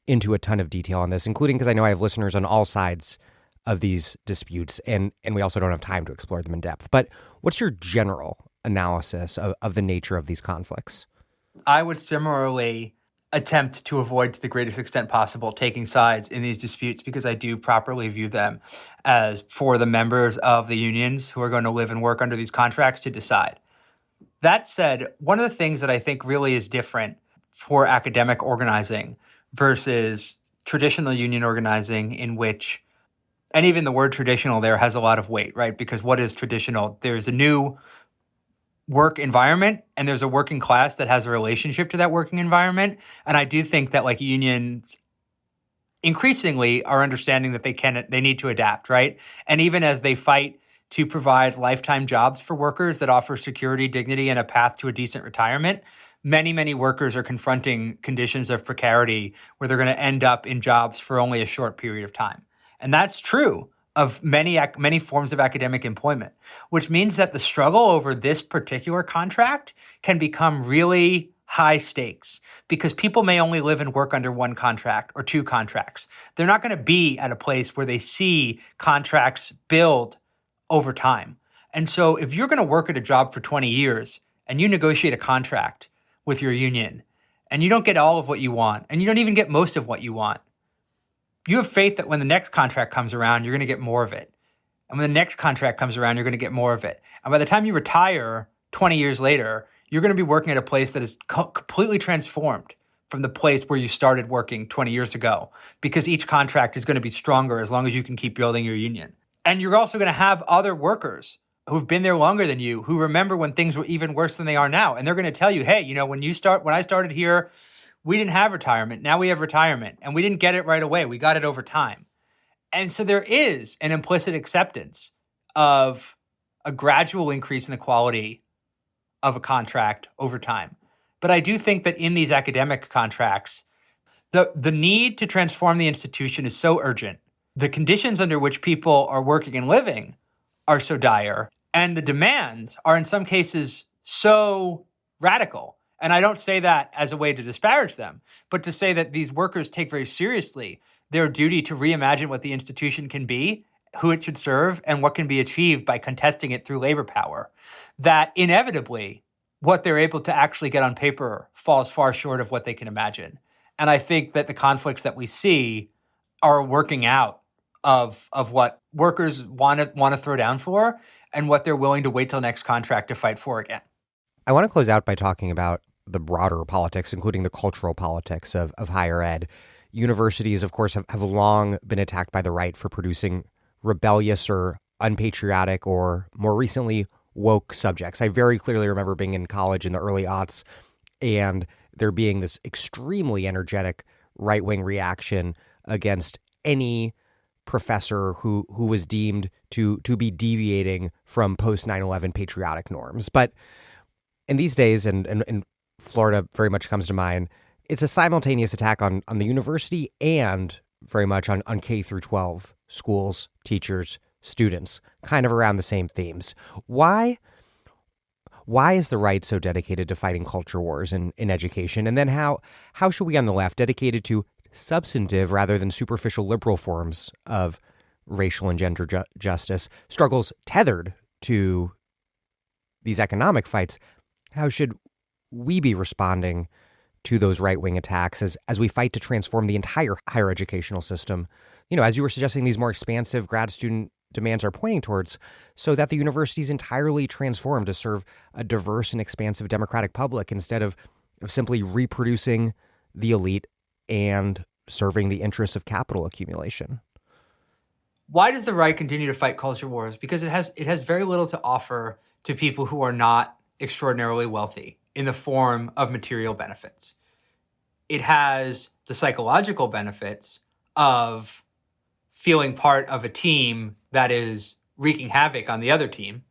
into a ton of detail on this, including because I know I have listeners on all sides of these disputes, and we also don't have time to explore them in depth. But what's your general analysis of the nature of these conflicts? I would similarly attempt to avoid, to the greatest extent possible, taking sides in these disputes, because I do properly view them as for the members of the unions who are going to live and work under these contracts to decide. That said, one of the things that I think really is different for academic organizing versus traditional union organizing, in which, and even the word traditional there has a lot of weight, right? Because what is traditional? There's a new work environment and there's a working class that has a relationship to that working environment. And I do think that unions increasingly are understanding that they need to adapt, right? And even as they fight to provide lifetime jobs for workers that offer security, dignity, and a path to a decent retirement, many, many workers are confronting conditions of precarity where they're going to end up in jobs for only a short period of time. And that's true of many forms of academic employment, which means that the struggle over this particular contract can become really high stakes because people may only live and work under one contract or two contracts. They're not going to be at a place where they see contracts build over time. And so if you're going to work at a job for 20 years and you negotiate a contract with your union and you don't get all of what you want and you don't even get most of what you want, you have faith that when the next contract comes around, you're going to get more of it. And when the next contract comes around, you're going to get more of it. And by the time you retire 20 years later, you're going to be working at a place that is completely transformed from the place where you started working 20 years ago, because each contract is going to be stronger as long as you can keep building your union. And you're also going to have other workers who've been there longer than you, who remember when things were even worse than they are now. And they're going to tell you, hey, when I started here, we didn't have retirement. Now we have retirement. And we didn't get it right away. We got it over time. And so there is an implicit acceptance of a gradual increase in the quality of a contract over time. But I do think that in these academic contracts, the need to transform the institution is so urgent. The conditions under which people are working and living are so dire, and the demands are in some cases so radical. And I don't say that as a way to disparage them, but to say that these workers take very seriously their duty to reimagine what the institution can be, who it should serve, and what can be achieved by contesting it through labor power, that inevitably what they're able to actually get on paper falls far short of what they can imagine. And I think that the conflicts that we see are working out of what workers want to throw down for and what they're willing to wait till next contract to fight for again. I want to close out by talking about the broader politics, including the cultural politics of higher ed. Universities, of course, have long been attacked by the right for producing rebellious or unpatriotic or, more recently, woke subjects. I very clearly remember being in college in the early aughts and there being this extremely energetic right-wing reaction against any professor who was deemed to be deviating from post-9/11 patriotic norms. But in these days, and Florida very much comes to mind, it's a simultaneous attack on the university and very much on K through 12 schools, teachers, students, kind of around the same themes. Why is the right so dedicated to fighting culture wars in education? And then how should we on the left, dedicated to substantive rather than superficial liberal forms of racial and gender justice, struggles tethered to these economic fights, how should we be responding to those right-wing attacks as we fight to transform the entire higher educational system? As you were suggesting, these more expansive grad student demands are pointing towards, so that the university is entirely transformed to serve a diverse and expansive democratic public instead of simply reproducing the elite and serving the interests of capital accumulation. Why does the right continue to fight culture wars? Because it has very little to offer to people who are not extraordinarily wealthy in the form of material benefits. It has the psychological benefits of feeling part of a team that is wreaking havoc on the other team.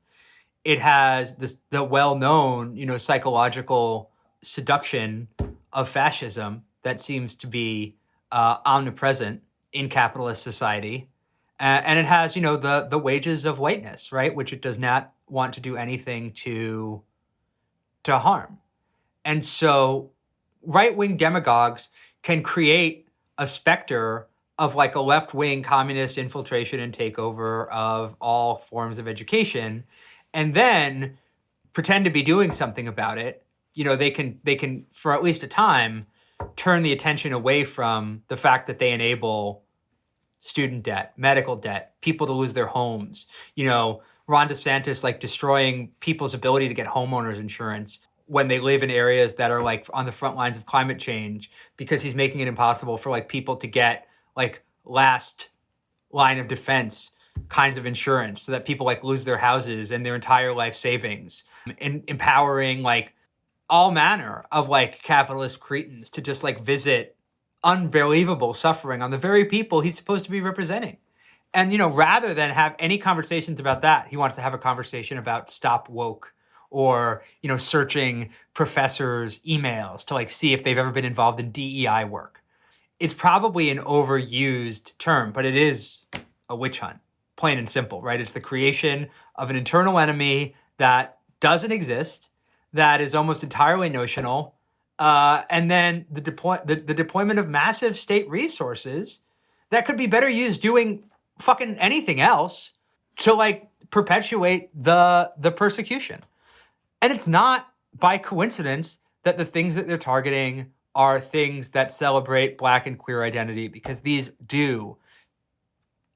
It has the well-known, psychological seduction of fascism that seems to be omnipresent in capitalist society. And it has, the wages of whiteness, right, which it does not want to do anything to harm. And so right-wing demagogues can create a specter of like a left-wing communist infiltration and takeover of all forms of education, and then pretend to be doing something about it. They can for at least a time turn the attention away from the fact that they enable student debt, medical debt, people to lose their homes. Ron DeSantis like destroying people's ability to get homeowners insurance when they live in areas that are like on the front lines of climate change, because he's making it impossible for like people to get like last line of defense kinds of insurance so that people like lose their houses and their entire life savings, and empowering like all manner of like capitalist cretins to just like visit unbelievable suffering on the very people he's supposed to be representing. And, rather than have any conversations about that, he wants to have a conversation about stop woke, or, searching professors' emails to like see if they've ever been involved in DEI work. It's probably an overused term, but it is a witch hunt, plain and simple, right? It's the creation of an internal enemy that doesn't exist, that is almost entirely notional, and then the deployment of massive state resources that could be better used doing fucking anything else to like perpetuate the persecution. And it's not by coincidence that the things that they're targeting are things that celebrate Black and queer identity, because these do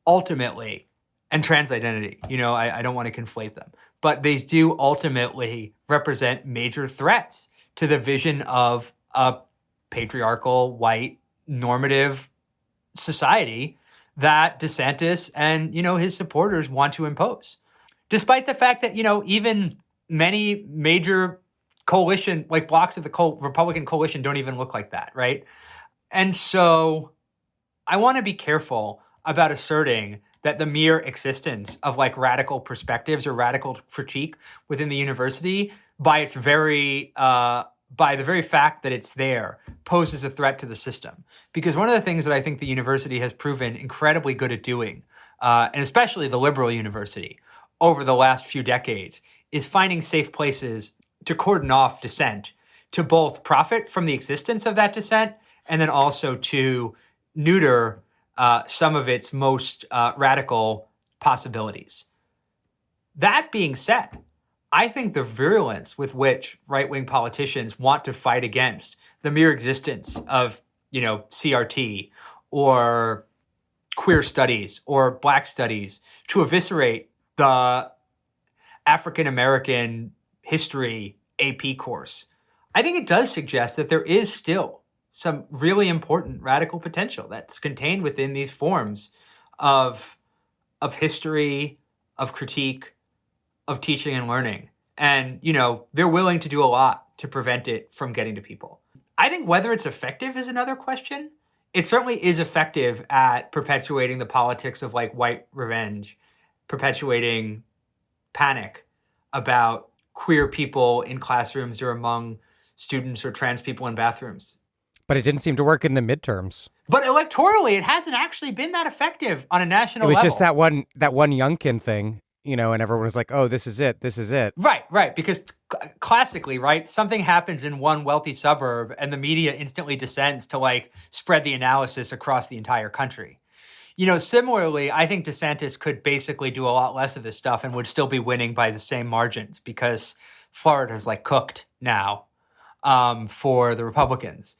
ultimately, and trans identity, I don't want to conflate them, but these do ultimately represent major threats to the vision of a patriarchal, white, normative society that DeSantis and, his supporters want to impose. Despite the fact that, even many major coalition, like blocks of the Republican coalition don't even look like that, right? And so I want to be careful about asserting that the mere existence of like radical perspectives or radical critique within the university by the very fact that it's there poses a threat to the system. Because one of the things that I think the university has proven incredibly good at doing, and especially the liberal university over the last few decades, is finding safe places to cordon off dissent, to both profit from the existence of that dissent and then also to neuter some of its most radical possibilities. That being said, I think the virulence with which right-wing politicians want to fight against the mere existence of, CRT or queer studies or Black studies, to eviscerate the African-American history AP course, I think it does suggest that there is still some really important radical potential that's contained within these forms of history, of critique, of teaching and learning. And, they're willing to do a lot to prevent it from getting to people. I think whether it's effective is another question. It certainly is effective at perpetuating the politics of like white revenge, perpetuating panic about queer people in classrooms or among students or trans people in bathrooms. But it didn't seem to work in the midterms. But electorally, it hasn't actually been that effective on a national level. It was just that one Youngkin thing, and everyone was like, oh, this is it. Right. Because classically, right, something happens in one wealthy suburb and the media instantly descends to like spread the analysis across the entire country. Similarly, I think DeSantis could basically do a lot less of this stuff and would still be winning by the same margins, because Florida's like cooked now for the Republicans.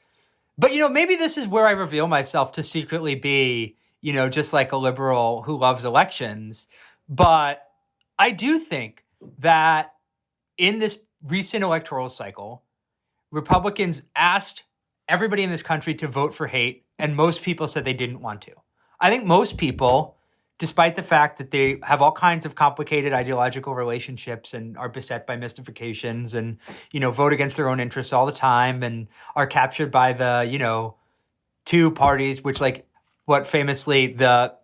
But, maybe this is where I reveal myself to secretly be, just like a liberal who loves elections. But I do think that in this recent electoral cycle, Republicans asked everybody in this country to vote for hate, and most people said they didn't want to. I think most people, despite the fact that they have all kinds of complicated ideological relationships and are beset by mystifications and, vote against their own interests all the time and are captured by the, two parties, which like what famously the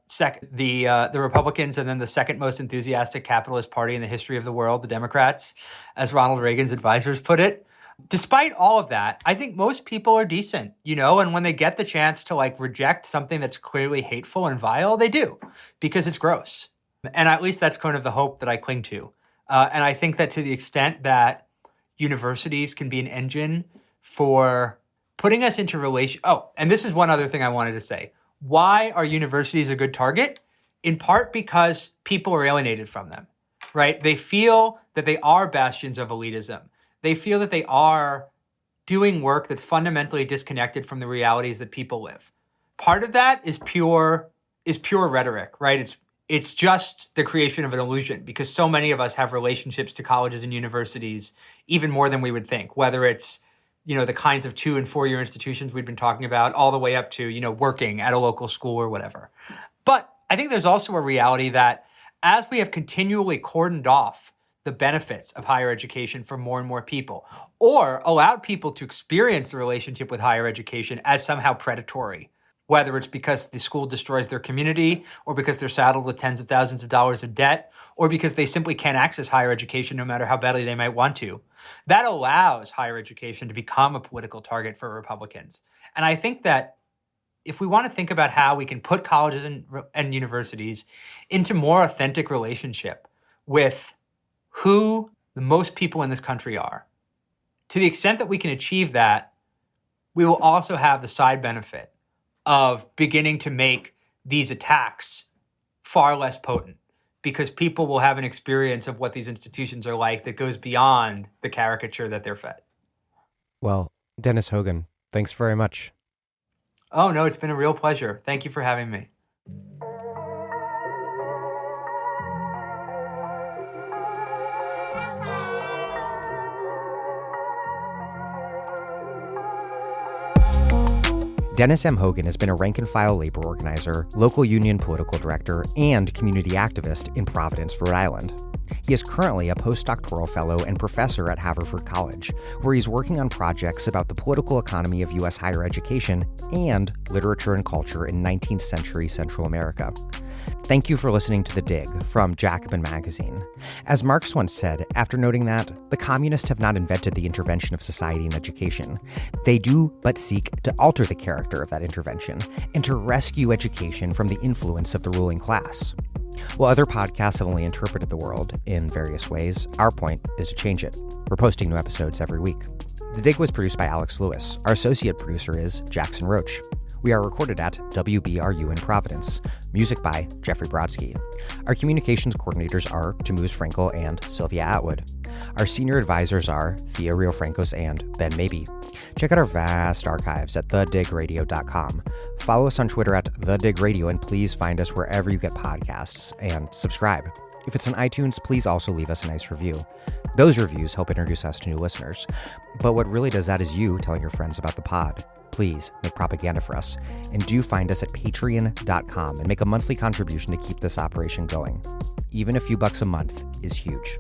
Republicans and then the second most enthusiastic capitalist party in the history of the world, the Democrats, as Ronald Reagan's advisors put it. Despite all of that, I think most people are decent, and when they get the chance to like reject something that's clearly hateful and vile, they do, because it's gross. And at least that's kind of the hope that I cling to. And I think that to the extent that universities can be an engine for putting us into relation. Oh, and this is one other thing I wanted to say. why are universities a good target? In part because people are alienated from them, right? They feel that they are bastions of elitism. They feel that they are doing work that's fundamentally disconnected from the realities that people live. Part of that is pure rhetoric, right? It's just the creation of an illusion because so many of us have relationships to colleges and universities, even more than we would think, whether it's, the kinds of 2- and 4-year institutions we've been talking about, all the way up to, working at a local school or whatever. But I think there's also a reality that as we have continually cordoned off the benefits of higher education for more and more people, or allowed people to experience the relationship with higher education as somehow predatory, whether it's because the school destroys their community, or because they're saddled with tens of thousands of dollars of debt, or because they simply can't access higher education no matter how badly they might want to. That allows higher education to become a political target for Republicans. And I think that if we want to think about how we can put colleges and universities into more authentic relationship with who the most people in this country are, to the extent that we can achieve that, we will also have the side benefit of beginning to make these attacks far less potent, because people will have an experience of what these institutions are like that goes beyond the caricature that they're fed. Well, Dennis Hoghan, thanks very much. Oh, no, it's been a real pleasure. Thank you for having me. Dennis M. Hoghan has been a rank-and-file labor organizer, local union political director, and community activist in Providence, Rhode Island. He is currently a postdoctoral fellow and professor at Haverford College, where he's working on projects about the political economy of U.S. higher education and literature and culture in 19th century Central America. Thank you for listening to The Dig from Jacobin Magazine. As Marx once said, after noting that the communists have not invented the intervention of society in education, they do but seek to alter the character of that intervention and to rescue education from the influence of the ruling class. While other podcasts have only interpreted the world in various ways, our point is to change it. We're posting new episodes every week. The Dig was produced by Alex Lewis. Our associate producer is Jackson Roach. We are recorded at WBRU in Providence. Music by Jeffrey Brodsky. Our communications coordinators are Tamuz Frankel and Sylvia Atwood. Our senior advisors are Thea Riofrancos and Ben Mabey. Check out our vast archives at thedigradio.com. Follow us on Twitter at thedigradio, and please find us wherever you get podcasts and subscribe. If it's on iTunes, please also leave us a nice review. Those reviews help introduce us to new listeners. But what really does that is you telling your friends about the pod. Please make propaganda for us, and do find us at patreon.com and make a monthly contribution to keep this operation going. Even a few bucks a month is huge.